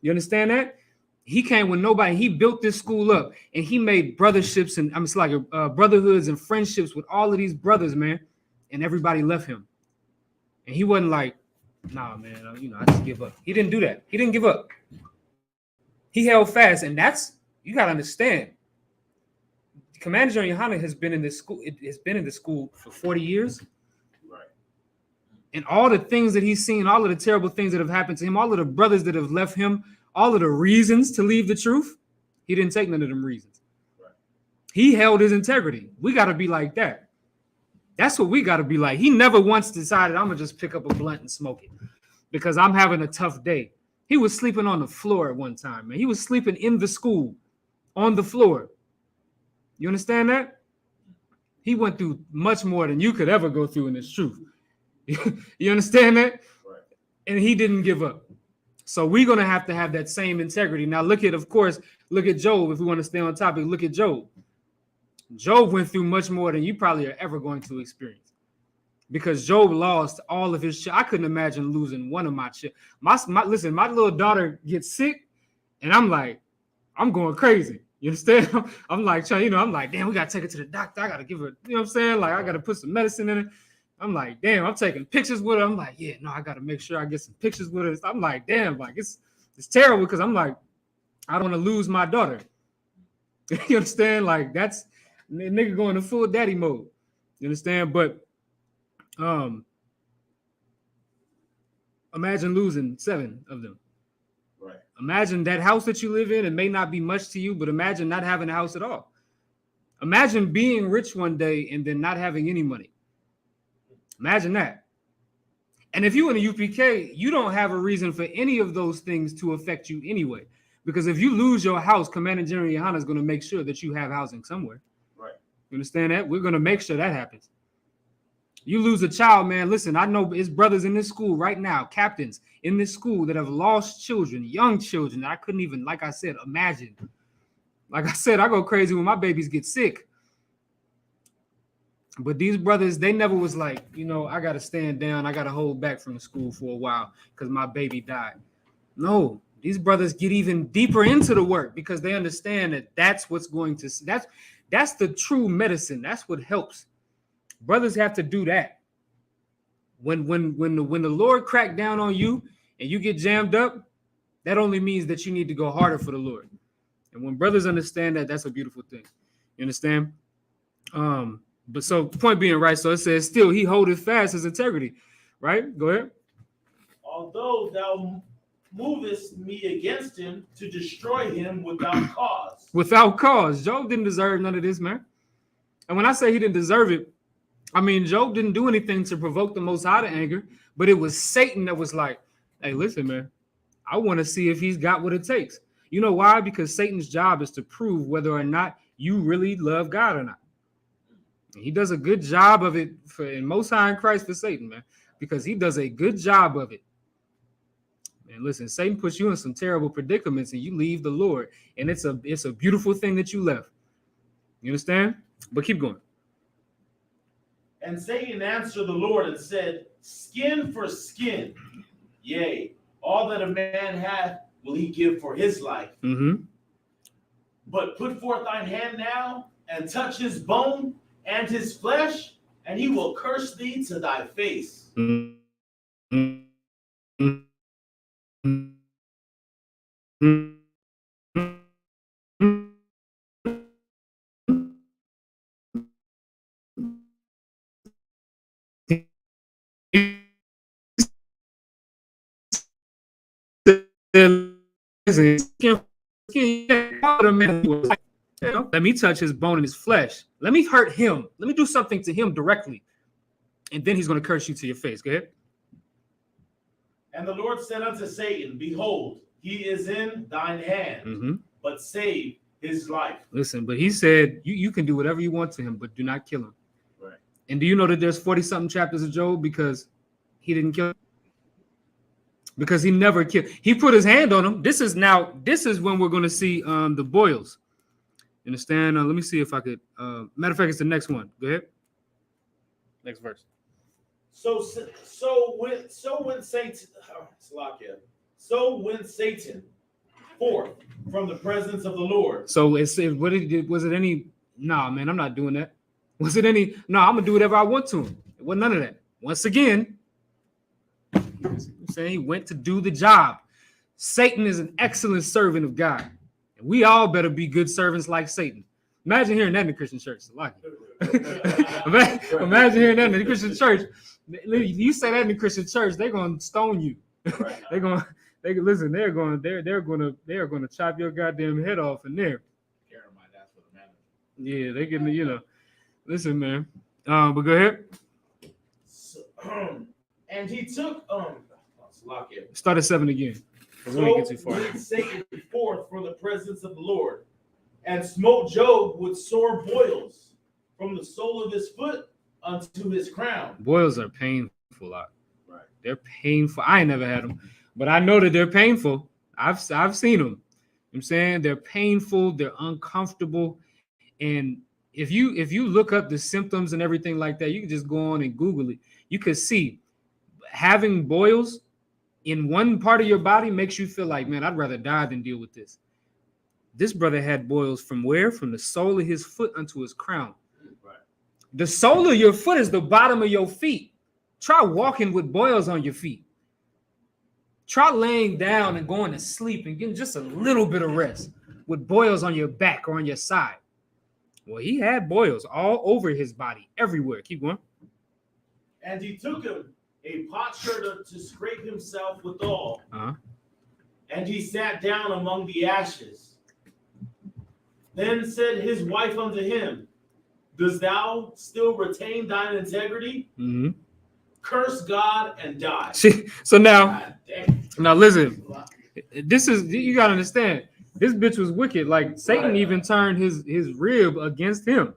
You understand that? He came with nobody. He built this school up, and he made brotherships and brotherhoods and friendships with all of these brothers, man. And everybody left him. And he wasn't like, nah, man, I just give up. He didn't do that. He didn't give up. He held fast, and you got to understand. Commander General Yohana has been in this school. It has been in the school for 40 years. Right. And all the things that he's seen, all of the terrible things that have happened to him, all of the brothers that have left him, all of the reasons to leave the truth, he didn't take none of them reasons. Right. He held his integrity. We got to be like that. That's what we got to be like. He never once decided, I'm going to just pick up a blunt and smoke it because I'm having a tough day. He was sleeping on the floor at one time, man. He was sleeping in the school on the floor. You understand that? He went through much more than you could ever go through in this truth. You understand that? Right. And he didn't give up. So we're going to have that same integrity. Now look at Job. If we want to stay on topic, look at Job. Job went through much more than you probably are ever going to experience because Job lost all of his shit. I couldn't imagine losing one of my shit. Listen, my little daughter gets sick and I'm like, I'm going crazy. You understand? I'm like, I'm like, damn, we got to take her to the doctor. I got to give her, you know what I'm saying? Like, I got to put some medicine in it. I'm like, damn, I'm taking pictures with her. I'm like, yeah, no, I got to make sure I get some pictures with her. I'm like, damn, like it's terrible because I'm like, I don't want to lose my daughter. You understand? Like that's nigga going to full daddy mode. You understand? But imagine losing 7 of them. Right. Imagine that house that you live in. It may not be much to you, but imagine not having a house at all. Imagine being rich one day and then not having any money. Imagine that. And if you in a UPK, you don't have a reason for any of those things to affect you anyway. Because if you lose your house, Commander General Yohana is going to make sure that you have housing somewhere. Right. You understand that? We're going to make sure that happens. You lose a child, man. Listen, I know his brothers in this school right now, captains in this school that have lost children, young children. I couldn't even, like I said, imagine. Like I said, I go crazy when my babies get sick. But these brothers, they never was like, you know, I got to stand down. I got to hold back from the school for a while because my baby died. No, these brothers get even deeper into the work because they understand that that's what's going to, that's the true medicine. That's what helps. Brothers have to do that. When the Lord crack down on you and you get jammed up, that only means that you need to go harder for the Lord. And when brothers understand that, that's a beautiful thing. You understand? But so point being, right, so it says, still he holdeth fast his integrity, right? Go ahead. Although thou movest me against him to destroy him without cause. Without cause. Job didn't deserve none of this, man. And when I say he didn't deserve it, I mean, Job didn't do anything to provoke the Most High to anger, but it was Satan that was like, hey, listen, man, I want to see if he's got what it takes. You know why? Because Satan's job is to prove whether or not you really love God or not. And he does a good job of it in Most High in Christ for Satan, man, because he does a good job of it. And listen, Satan puts you in some terrible predicaments and you leave the Lord. And it's a beautiful thing that you left. You understand? But keep going. And Satan answered the Lord and said, skin for skin. Yea, all that a man hath will he give for his life. Mm-hmm. But put forth thine hand now and touch his bone and his flesh, and he will curse thee to thy face. Mm-hmm. Let me touch his bone and his flesh. Let me hurt him. Let me do something to him directly. And then he's going to curse you to your face. Go ahead. And the Lord said unto Satan, behold, he is in thine hand, but save his life. Listen, but he said, you can do whatever you want to him, but do not kill him. Right. And do you know that there's 40-something chapters of Job because he didn't kill him? Because he never killed. He put his hand on him. This is when we're going to see the boils. You understand? Let me see if I could. Matter of fact, it's the next one. Go ahead. Next verse. So when Satan forth from the presence of the Lord. So was it any? Nah, man, I'm not doing that. Was it any? No, I'm gonna do whatever I want to him. It wasn't none of that. Once again, I'm saying he went to do the job. Satan is an excellent servant of God. And we all better be good servants like Satan. Imagine hearing that in the Christian church. Imagine hearing that in the Christian church. You say that in the Christian church, they're gonna stone you. They're gonna chop your goddamn head off in there. Yeah, they getting listen, man. But go ahead. So, and he took start at 7 again. So went Satan forth from the presence of the Lord, and smote Job with sore boils from the sole of his foot unto his crown. Boils are painful. Right. They're painful. I ain't never had them, but I know that they're painful. I've seen them. I'm saying they're painful. They're uncomfortable. And if you look up the symptoms and everything like that, you can just go on and Google it. You can see having boils in one part of your body makes you feel like, man, I'd rather die than deal with this. This brother had boils from where? From the sole of his foot unto his crown. Right. The sole of your foot is the bottom of your feet. Try walking with boils on your feet. Try laying down and going to sleep and getting just a little bit of rest. with boils on your back or on your side. Well, he had boils all over his body, everywhere. Keep going. And he took him a potsherd to scrape himself withal. And he sat down among the ashes. Then said his wife unto him, Dost thou still retain thine integrity? Curse God and die. See, so now listen, this is, you gotta understand, this bitch was wicked. Like Satan even turned his rib against him.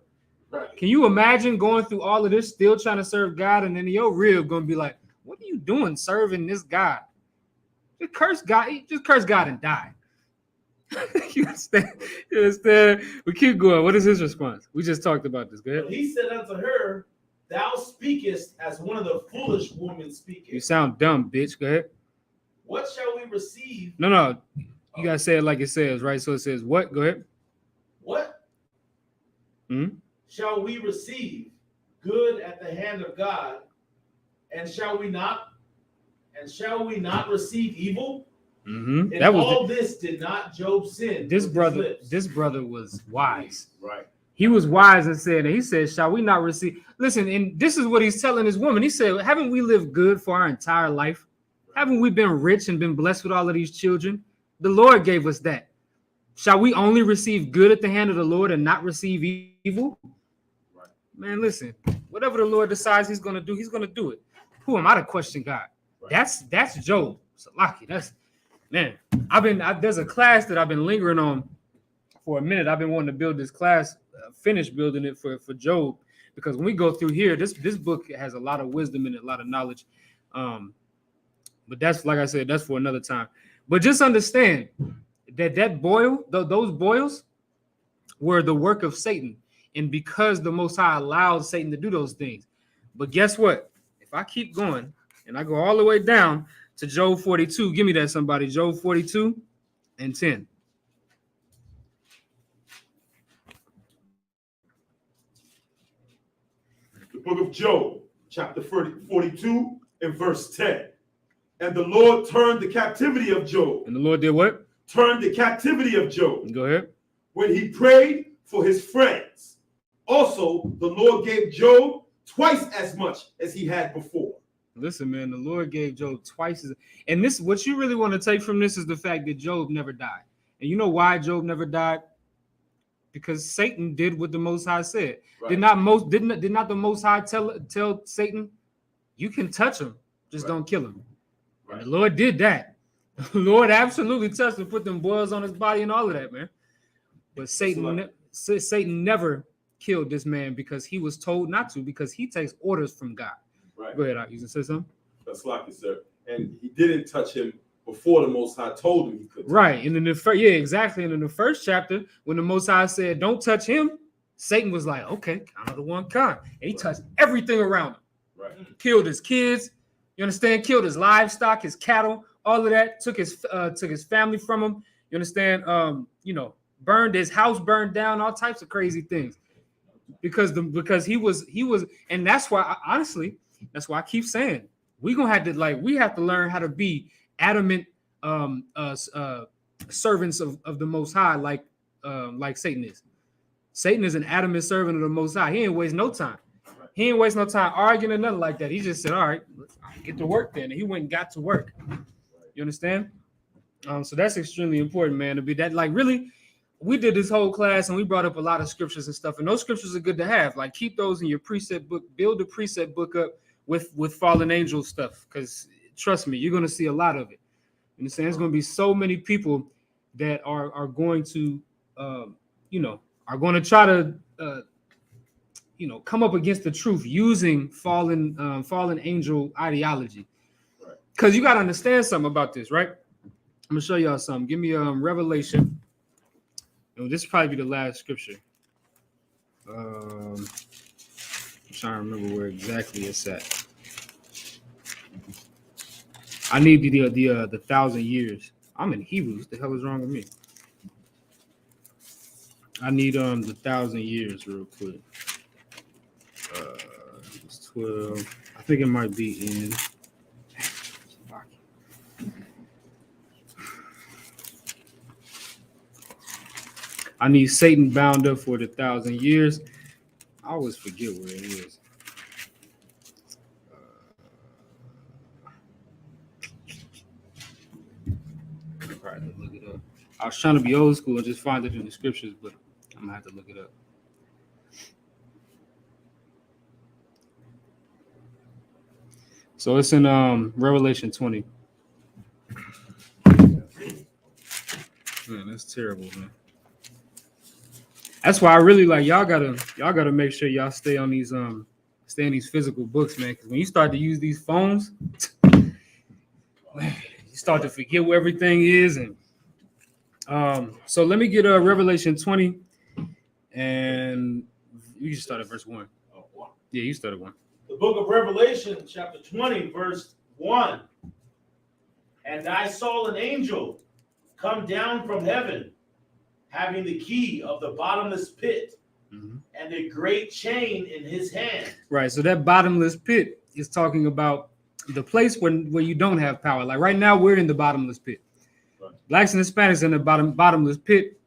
Can you imagine going through all of this, still trying to serve God, and then your rib gonna be like, what are you doing serving this God? Just curse God and die. You understand? You understand? We keep going. What is his response? We just talked about this. Go ahead. But he said unto her, Thou speakest as one of the foolish women speaketh. You sound dumb, bitch. Go ahead. What shall we receive? No. You gotta say it like it says, right? So it says what? Go ahead. What shall we receive good at the hand of God? And shall we not receive evil? And that was all this did not Job sin. This brother was wise. Right. He was wise and he said, shall we not receive? Listen, and this is what he's telling his woman. He said, haven't we lived good for our entire life? Haven't we been rich and been blessed with all of these children? The Lord gave us that. Shall we only receive good at the hand of the Lord and not receive evil? Right. Man, listen, whatever the Lord decides he's going to do, he's going to do it. Who am I to question God? Right. That's Job. Salaki. That's, man, there's a class that I've been lingering on for a minute. I've been wanting to build this class, finish building it for Job, because when we go through here, this book has a lot of wisdom and a lot of knowledge. But that's, like I said, that's for another time. But just understand that those boils were the work of Satan. And because the Most High allowed Satan to do those things. But guess what? If I keep going and I go all the way down to Job 42, give me that, somebody. Job 42 and 10. The book of Job, chapter 42 and verse 10. And the Lord turned the captivity of Job. And the Lord did what? Turned the captivity of Job. Go ahead. When he prayed for his friends. Also, the Lord gave Job twice as much as he had before. Listen, man, the Lord gave Job twice as, and this, what you really want to take from this is the fact that Job never died. And you know why Job never died? Because Satan did what the Most High said. Right. Did not the Most High tell Satan, you can touch him, just don't kill him. Right. The Lord did that. The Lord absolutely touched him, put them boils on his body and all of that, man. But Satan never killed this man because he was told not to, because he takes orders from God. Right. Go ahead, you can say something? That's lucky, sir. And he didn't touch him before the Most High told him he could. Right. And in the first, exactly. And in the first chapter, when the Most High said, don't touch him, Satan was like, okay, count of the one kind. And he touched everything around him. Right. Killed his kids. You understand? Killed his livestock, his cattle, all of that. Took his family from him. You understand? Burned his house, burned down, all types of crazy things. Because he was, and that's why, honestly, that's why I keep saying we have to learn how to be adamant servants of the Most High, like Satan is. Satan is an adamant servant of the Most High. He ain't waste no time. He ain't waste no time arguing or nothing like that. He just said, all right, let's get to work then. And he went and got to work. You understand? So that's extremely important, man, to be that. Like, really, we did this whole class and we brought up a lot of scriptures and stuff. And those scriptures are good to have. Like, keep those in your precept book. Build the precept book up with fallen angel stuff. Because trust me, you're going to see a lot of it. You understand? There's going to be so many people that are going to, are going to try to, come up against the truth using fallen angel ideology. Because you got to understand something about this, right? I'm going to show y'all something. Give me Revelation. This will probably be the last scripture. I'm trying to remember where exactly it's at. I need the 1,000 years. I'm in Hebrews. What the hell is wrong with me? I need the 1,000 years real quick. It's 12. I think it might be in. I need Satan bound up for the 1,000 years. I always forget where it is. I have to look it up. I was trying to be old school and just find it in the scriptures, but I'm gonna have to look it up. So it's in Revelation 20. Man, that's terrible, man. That's why I really like y'all gotta make sure y'all stay in these physical books, man. Because when you start to use these phones, man, you start to forget where everything is. And so let me get Revelation 20, and you can start at verse 1. Yeah, you started 1. The book of Revelation, chapter 20, verse 1. And I saw an angel come down from heaven, having the key of the bottomless pit, and a great chain in his hand. Right. So that bottomless pit is talking about the place where you don't have power. Like right now, we're in the bottomless pit. Right. Blacks and Hispanics in the bottomless pit,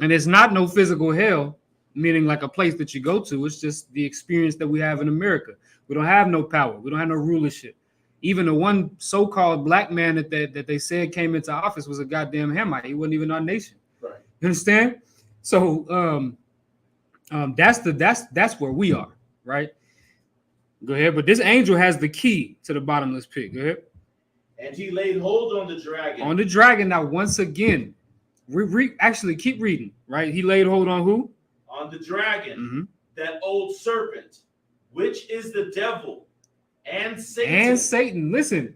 and it's not no physical hell, meaning like a place that you go to. It's just the experience that we have in America. We don't have no power. We don't have no rulership. Even the one so-called black man that they said came into office was a goddamn Hamite. He wasn't even our nation. Right. You understand? So that's where we are, right? Go ahead. But this angel has the key to the bottomless pit. Go ahead. And he laid hold on the dragon. On the dragon. Now, once again, actually keep reading, right? He laid hold on who? On the dragon, that old serpent, which is the devil and Satan. And Satan. Listen,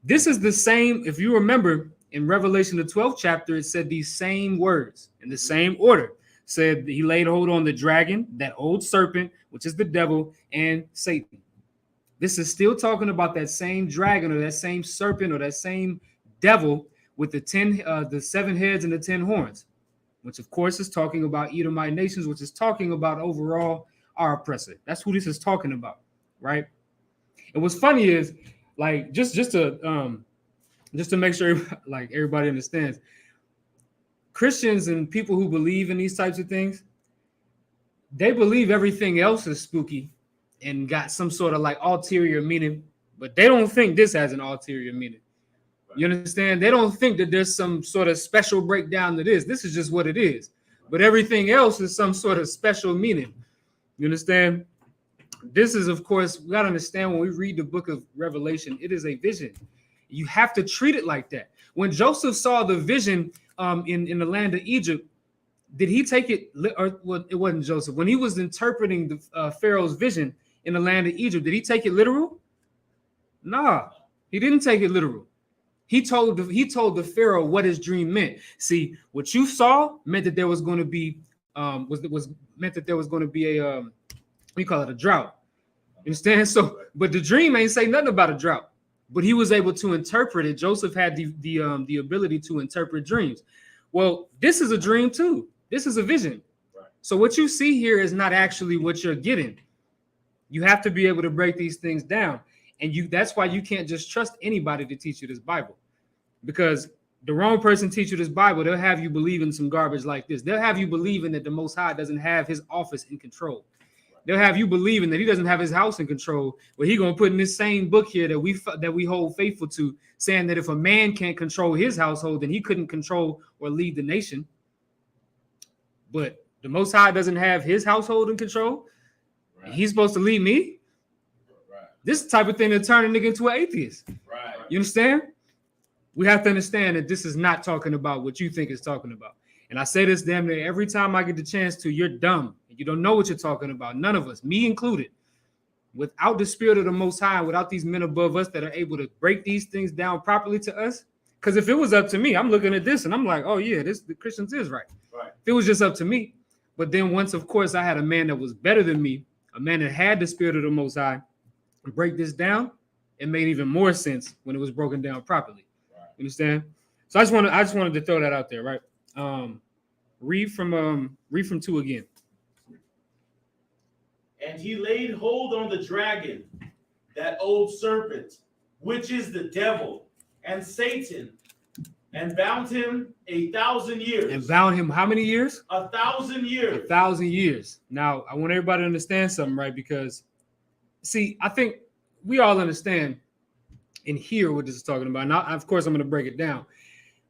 this is the same. If you remember in Revelation, the 12th chapter, it said these same words in the same order. Said he laid hold on the dragon, that old serpent, which is the devil, and Satan. This is still talking about that same dragon or that same serpent or that same devil with the 7 heads and the 10 horns, which of course is talking about Edomite nations, which is talking about overall our oppressor. That's who this is talking about, right? And what's funny is, like, just to make sure like everybody understands, Christians and people who believe in these types of things, they believe everything else is spooky and got some sort of like ulterior meaning, but they don't think this has an ulterior meaning. You understand? They don't think that there's some sort of special breakdown to this. This is just what it is. But everything else is some sort of special meaning. You understand? This is, of course, we got to understand when we read the book of Revelation, it is a vision. You have to treat it like that. When Joseph saw the vision in the land of Egypt, did he take it, or well, it wasn't Joseph. When he was interpreting the Pharaoh's vision in the land of Egypt, did he take it literal? Nah, he didn't take it literal. He told the Pharaoh what his dream meant. See, what you saw meant that there was going to be meant that there was going to be a we call it a drought. You understand? So, but the dream ain't say nothing about a drought. But he was able to interpret it. Joseph had the ability to interpret dreams. Well, this is a dream too. This is a vision. Right. So what you see here is not actually what you're getting. You have to be able to break these things down. And that's why you can't just trust anybody to teach you this Bible. Because the wrong person teach you this Bible, they'll have you believe in some garbage like this. They'll have you believing that the Most High doesn't have his office in control. They'll have you believing that he doesn't have his house in control. But he's going to put in this same book here that we hold faithful to, saying that if a man can't control his household, then he couldn't control or lead the nation. But the Most High doesn't have his household in control. Right. He's supposed to lead me. Right. This type of thing to turn a nigga into an atheist. Right. You understand? We have to understand that this is not talking about what you think it's talking about. And I say this damn near every time I get the chance to. You're dumb. You don't know what you're talking about. None of us, me included. Without the spirit of the Most High, without these men above us that are able to break these things down properly to us. Because if it was up to me, I'm looking at this and I'm like, oh yeah, the Christians is right. Right. If it was just up to me. But then once, of course, I had a man that was better than me, a man that had the spirit of the Most High, and break this down, it made even more sense when it was broken down properly. Right. You understand? So I just wanted to throw that out there, right? Read from 2 again. And he laid hold on the dragon, that old serpent, which is the devil and Satan, And bound him 1,000 years. And bound him how many years? 1,000 years. 1,000 years. Now, I want everybody to understand something, right? Because, see, I think we all understand and hear what this is talking about. Now, of course, I'm going to break it down.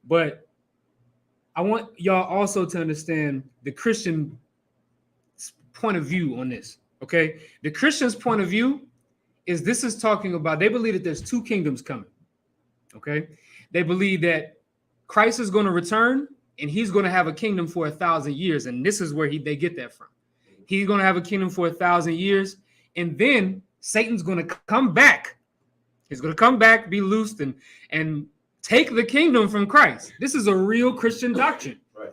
But I want y'all also to understand the Christian point of view on this, okay? The Christian's point of view is this is talking about, they believe that there's two kingdoms coming, okay? They believe that Christ is going to return and he's going to have a kingdom for 1,000 years. And this is where they get that from. He's going to have a kingdom for 1,000 years. And then Satan's going to come back. He's going to come back, be loosed and take the kingdom from Christ. This is a real Christian doctrine. Right.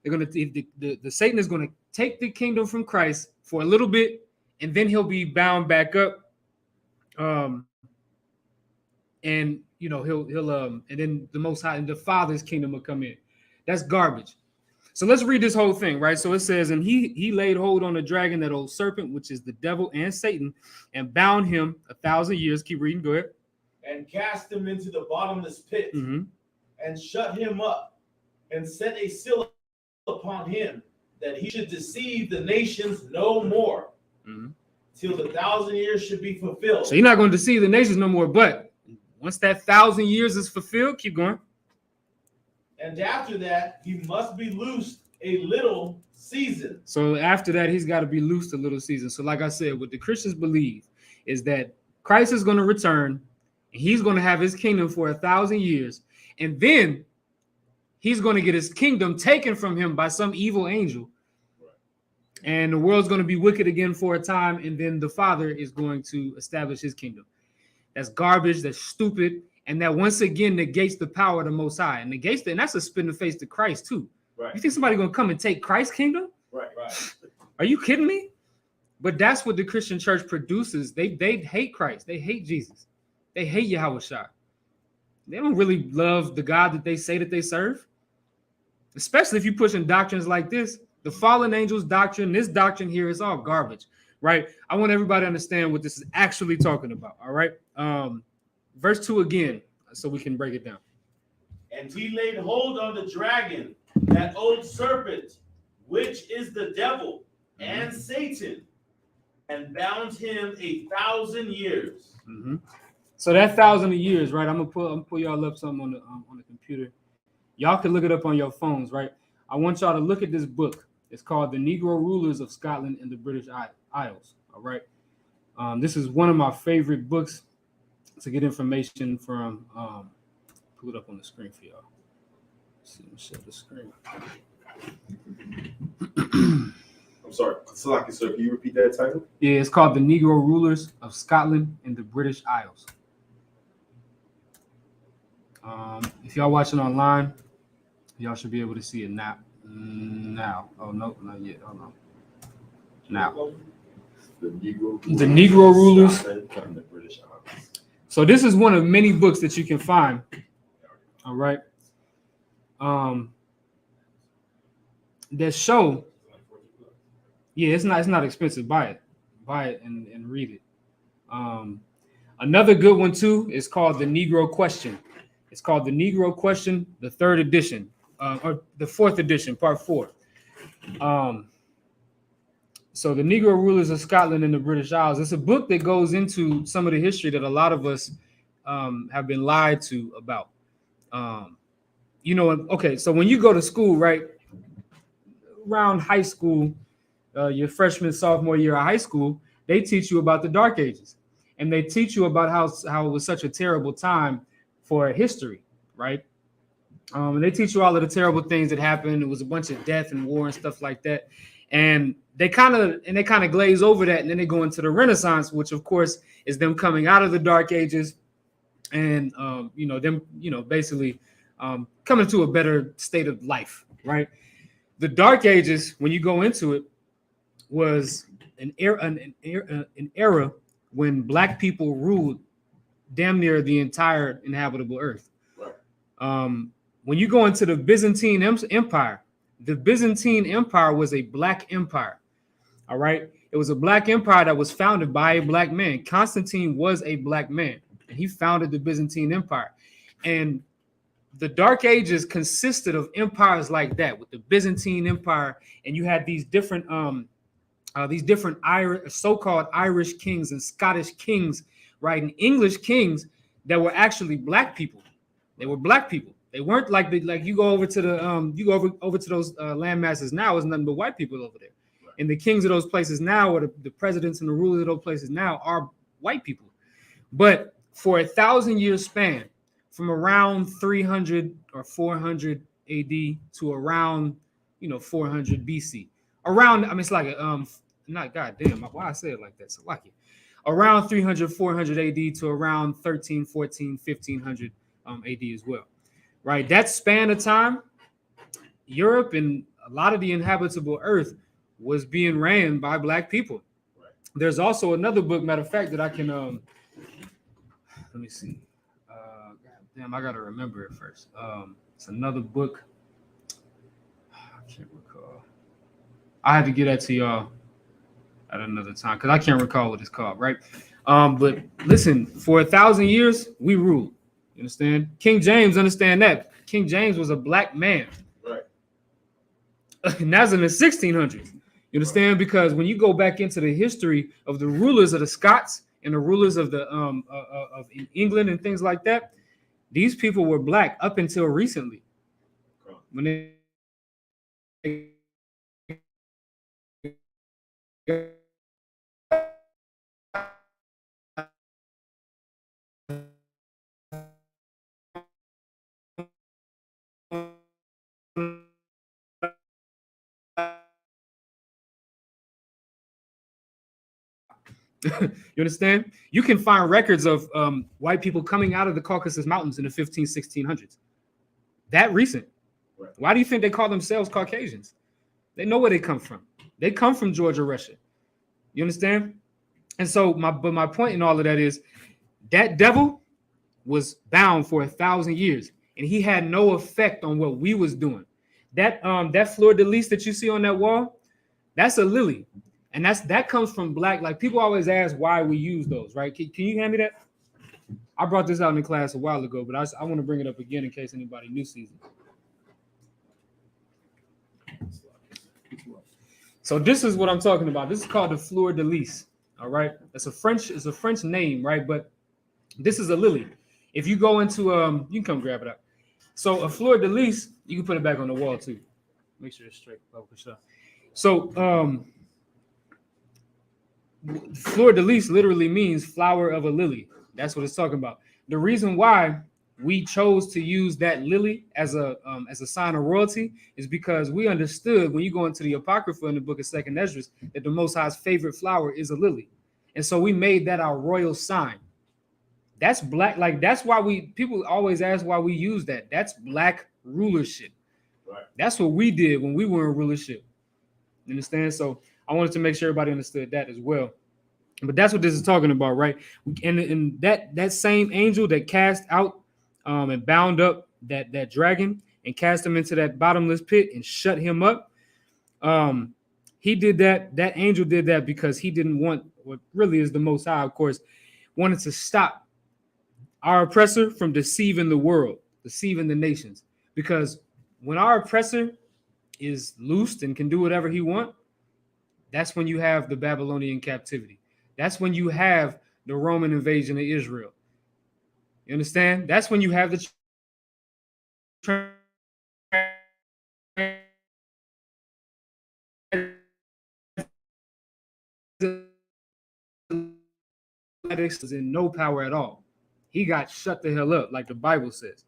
They're going to, the Satan is going to take the kingdom from Christ for a little bit, and then he'll be bound back up. And you know, he'll and then the Most High and the Father's kingdom will come in. That's garbage. So let's read this whole thing, right? So it says, and he laid hold on the dragon, that old serpent, which is the devil and Satan, and bound him 1,000 years. Keep reading, go ahead. And cast him into the bottomless pit, and shut him up, and set a seal upon him, that he should deceive the nations no more, till the 1,000 years should be fulfilled. So you're not going to deceive the nations no more, but once that 1,000 years is fulfilled, keep going. And after that, he must be loosed a little season. So after that, he's got to be loosed a little season. So like I said, what the Christians believe is that Christ is going to return, and he's going to have his kingdom for 1,000 years. And then he's going to get his kingdom taken from him by some evil angel. And the world's going to be wicked again for a time. And then the Father is going to establish his kingdom. That's garbage. That's stupid. And that once again negates the power of the Most High. And negates and that's a spit in the face to Christ too. Right. You think somebody going to come and take Christ's kingdom? Right. Are you kidding me? But that's what the Christian church produces. They hate Christ. They hate Jesus. They hate Yahushua. They don't really love the God that they say that they serve. Especially if you're pushing doctrines like this. The fallen angels doctrine, this doctrine here is all garbage, right? I want everybody to understand what this is actually talking about, all right? Verse 2 again, so we can break it down. And he laid hold on the dragon, that old serpent, which is the devil and Satan, and bound him 1,000 years. So that 1,000 years, right? I'm gonna pull y'all up something on the computer. Y'all can look it up on your phones, right? I want y'all to look at this book. It's called The Negro Rulers of Scotland and the British Isles. All right. This is one of my favorite books to get information from. Pull it up on the screen for y'all. Let's see, let me share the screen. I'm sorry. Salaki, sir, can you repeat that title? Yeah, it's called The Negro Rulers of Scotland and the British Isles. If y'all watching online, y'all should be able to see it now. Oh no, not yet. Oh no. Now. The Negro Rulers. The British Isles. So this is one of many books that you can find. All right. That show. Yeah, it's not expensive. Buy it and read it. Another good one too is called The Negro Question. It's called The Negro Question, the 3rd edition. Or the 4th edition, part 4. So the Negro Rulers of Scotland and the British Isles. It's a book that goes into some of the history that a lot of us have been lied to about. Okay, so when you go to school, right, around high school, your freshman, sophomore year of high school, they teach you about the Dark Ages. And they teach you about how it was such a terrible time for history, right? And they teach you all of the terrible things that happened. It was a bunch of death and war and stuff like that. And they kind of glaze over that, and then they go into the Renaissance, which of course is them coming out of the Dark Ages, and basically coming to a better state of life, right? The Dark Ages, when you go into it, was an era when Black people ruled damn near the entire inhabitable earth. Right. When you go into the Byzantine Empire, the Byzantine Empire was a Black empire. All right. It was a Black empire that was founded by a Black man. Constantine was a Black man, and he founded the Byzantine Empire. And the Dark Ages consisted of empires like that, with the Byzantine Empire, and you had these different Irish, so-called Irish kings and Scottish kings, right, and English kings that were actually black people. They were black people. They weren't like you go over to the you go over to those land masses now, it's nothing but white people over there. Right. And the kings of those places now, or the presidents and the rulers of those places now, are white people. But for 1,000-year span, from around 300 or 400 AD to around 400 BC, around, I mean, it's like not goddamn, why I say it like that? So like it. Around 300, 400 AD to around 13, 14, 1500 AD as well. Right, that span of time, Europe and a lot of the inhabitable earth was being ran by black people. Right. There's also another book, matter of fact, that I can let me see. Damn, I gotta remember it first. It's another book. I can't recall. I had to get that to y'all at another time because I can't recall what it's called, right? But listen, for 1,000 years, we ruled. You understand? King James, understand that. King James was a black man. Right. And that's in the 1600s. You understand? Right. Because when you go back into the history of the rulers of the Scots and the rulers of the of England and things like that, these people were black up until recently. When they you understand? You can find records of white people coming out of the Caucasus Mountains in the 1600s. That recent. Right. Why do you think they call themselves Caucasians? They know where they come from. They come from Georgia, Russia. You understand? And so my point in all of that is that devil was bound for 1,000 years, and he had no effect on what we was doing. That fleur de lis that you see on that wall, that's a lily. And that comes from black. Like, people always ask why we use those, right? Can you hand me that? I brought this out in the class a while ago, but I want to bring it up again in case anybody new sees it. So this is what I'm talking about. This is called the fleur de lis. All right, it's a French name, right? But this is a lily. If you go into you can come grab it up. So a fleur de lis, you can put it back on the wall too. Make sure it's straight. So fleur de lis literally means flower of a lily. That's what it's talking about. The reason why we chose to use that lily as a sign of royalty is because we understood when you go into the Apocrypha in the book of 2nd Esdras that the Most High's favorite flower is a lily. And so we made that our royal sign. That's black. Like, that's why people always ask why we use that. That's black rulership. Right. That's what we did when we were in rulership. You understand? So I wanted to make sure everybody understood that as well. But that's what this is talking about, right? And that same angel that cast out and bound up that dragon and cast him into that bottomless pit and shut him up. He did that. That angel did that because he didn't want what really is the Most High, of course, wanted to stop our oppressor from deceiving the world, deceiving the nations. Because when our oppressor is loosed and can do whatever he wants, that's when you have the Babylonian captivity. That's when you have the Roman invasion of Israel. You understand? That's when you have the is in no power at all. He got shut the hell up, like the Bible says.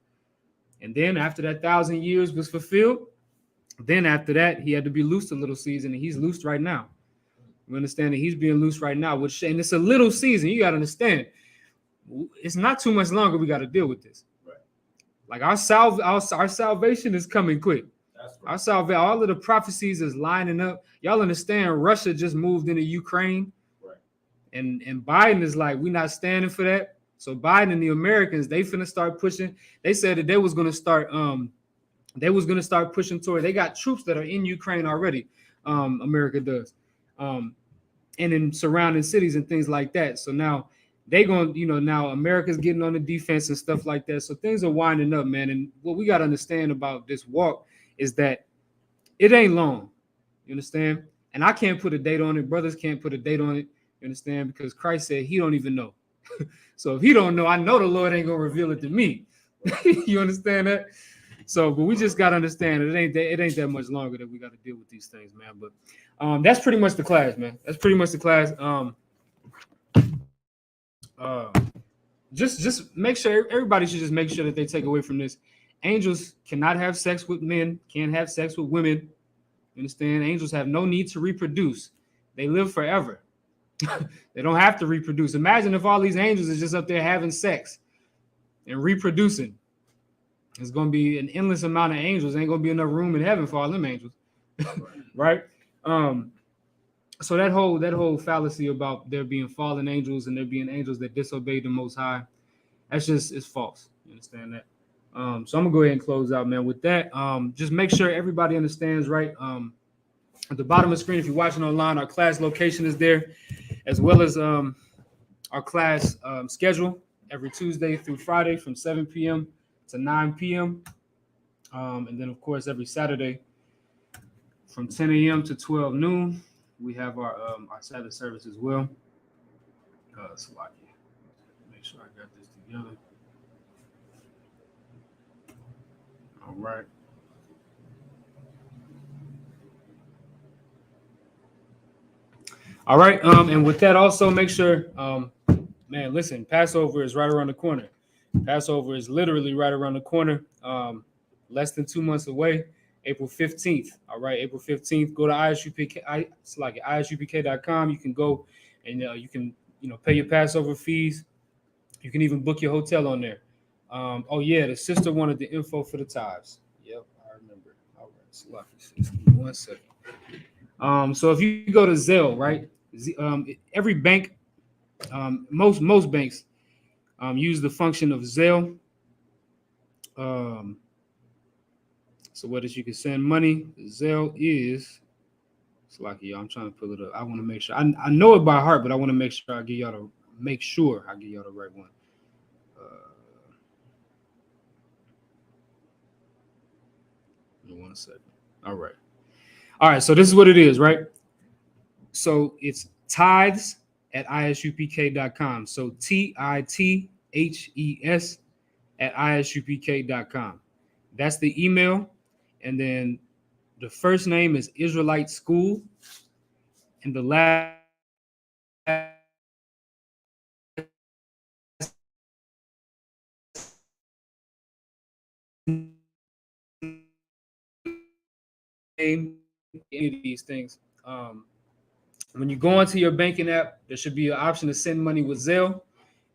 And then after that 1,000 years was fulfilled, then after that, he had to be loosed a little season, and he's loosed right now. You understand that he's being loose right now, and it's a little season. You got to understand, it's not too much longer we got to deal with this. Right. Like our salvation is coming quick. That's right. Our salvation, all of the prophecies is lining up. Y'all understand? Russia just moved into Ukraine, right? And Biden is like, we're not standing for that. So Biden and the Americans, they finna start pushing. They said that they was gonna start pushing toward. They got troops that are in Ukraine already. America does. And in surrounding cities and things like that. So now they going, now America's getting on the defense and stuff like that. So things are winding up, man. And what we got to understand about this walk is that it ain't long. You understand? And I can't put a date on it. Brothers can't put a date on it. You understand? Because Christ said he don't even know. So if he don't know, I know the Lord ain't gonna reveal it to me. You understand that? So, but we just gotta understand it ain't that much longer that we got to deal with these things, man. But that's pretty much the class, man. That's pretty much the class. Just make sure everybody should just make sure that they take away from this. Angels cannot have sex with men, can't have sex with women. You understand? Angels have no need to reproduce. They live forever. They don't have to reproduce. Imagine if all these angels is just up there having sex and reproducing. It's going to be an endless amount of angels. Ain't going to be enough room in heaven for all them angels. Right? So that whole fallacy about there being fallen angels and there being angels that disobeyed the Most High, it's false. You understand that? So I'm gonna go ahead and close out, man. With that, just make sure everybody understands, right? At the bottom of the screen, if you're watching online, our class location is there, as well as our class schedule every Tuesday through Friday from 7 p.m. to 9 p.m. And then, of course, every Saturday from 10 a.m. to 12 noon, we have our Sabbath service as well. Salaki. Make sure I got this together. All right. All right. And with that, also make sure, man, listen, Passover is right around the corner. Passover is literally right around the corner. Less than 2 months away, April 15th. All right, April 15th. Go to ISUPK, ISUPK.com. You can go and you can, pay your Passover fees. You can even book your hotel on there. Oh yeah, the sister wanted the info for the tithes. Yep, I remember. All right, so give me 1 second. So if you go to Zelle, right? Every bank, most banks use the function of Zelle. So what is you can send money? Zelle is. It's like, I'm trying to pull it up. I want to make sure. I know it by heart, but I want to make sure I give y'all the right one. Give me 1 second. All right. So this is what it is, right? So it's tithes at ISUPK.com. So TITHES at ISUPK.com. That's the email. And then the first name is Israelite School. And the last name, any of these things. When you go into your banking app, there should be an option to send money with Zelle.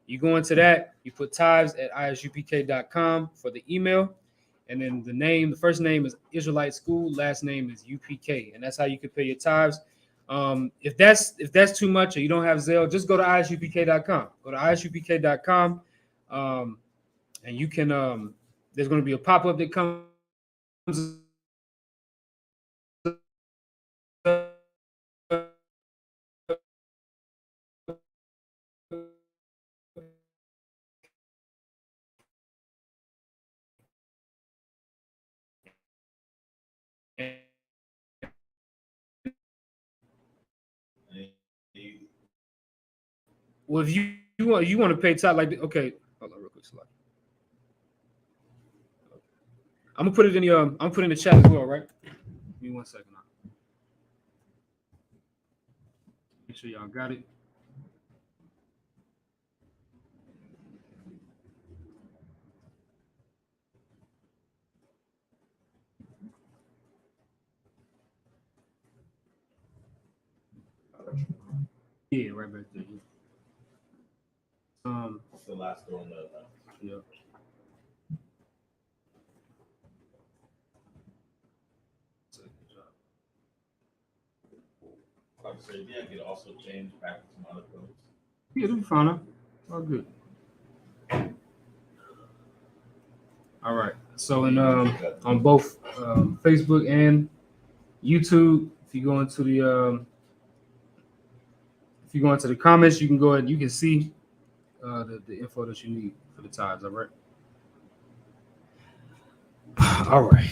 You go into that, you put tithes at ISUPK.com for the email. And then the first name is Israelite School, last name is UPK. And that's how you can pay your tithes. If that's too much or you don't have Zelle, just go to ISUPK.com. Go to ISUPK.com. And you can, there's going to be a pop-up that comes well, if you want to pay tithe like okay, hold on real quick, slide. I'm gonna put it in the chat as well, right? Give me 1 second. Make sure y'all got it. Yeah, right back there. It's the last one. Yeah. Like I said, yeah, I could also change back to some other codes. Yeah, it'll be fine. All good. All right. So on both Facebook and YouTube, if you go into the comments, you can go ahead. You can see the info that you need for the tithes. All right. All right.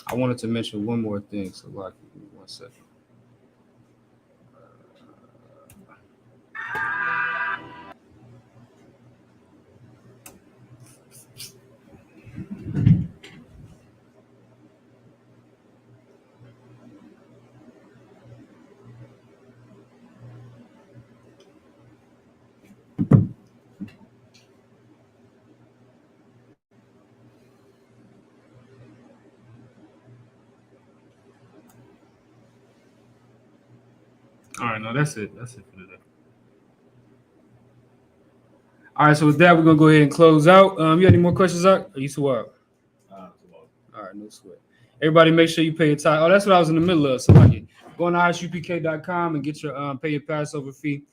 I wanted to mention one more thing. So, like, give me 1 second. All right, no, that's it. That's it for today. All right, so with that, we're gonna go ahead and close out. You got any more questions, Zach? Are you too wild? All right, no sweat. Everybody, make sure you pay your tithe. Oh, that's what I was in the middle of. So, like, go on to ISUPK.com and get your pay your Passover fee.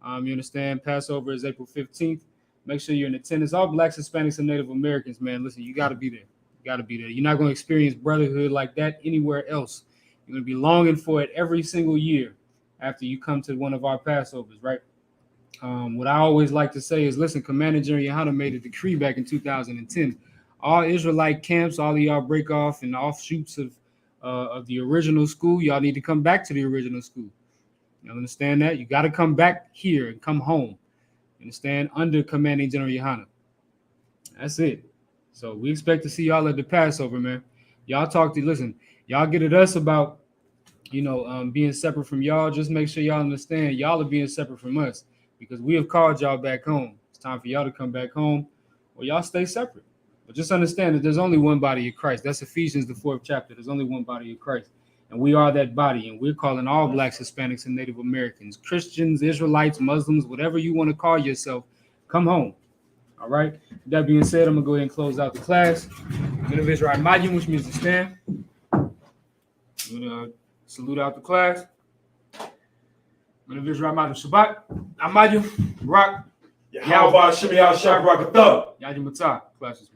You understand? Passover is April 15th. Make sure you're in attendance. All Blacks, Hispanics, and Native Americans, man. Listen, you got to be there. You got to be there. You're not going to experience brotherhood like that anywhere else. You're going to be longing for it every single year after you come to one of our Passovers, right? What I always like to say is, listen, Commander General Yohana made a decree back in 2010. All Israelite camps, all of y'all break off and offshoots of the original school, y'all need to come back to the original school. You understand that? You got to come back here and come home. You understand? Under Commanding General Yohana. That's it. So we expect to see y'all at the Passover, man. Y'all listen, y'all get at us about, being separate from y'all. Just make sure y'all understand y'all are being separate from us because we have called y'all back home. It's time for y'all to come back home or y'all stay separate. But just understand that there's only one body of Christ. That's Ephesians, the 4th chapter. There's only one body of Christ. And we are that body. And we're calling all Blacks, Hispanics, and Native Americans, Christians, Israelites, Muslims, whatever you want to call yourself, come home. All right. With that being said, I'm going to go ahead and close out the class. I'm going to Israel Majum, which means to stand. I'm going to salute out the class. I'm going to Israel Majum Shabbat. I'm Majum. Rock. How about Shimmy Al Shab Rock a Thug? Yajim Matah. Class is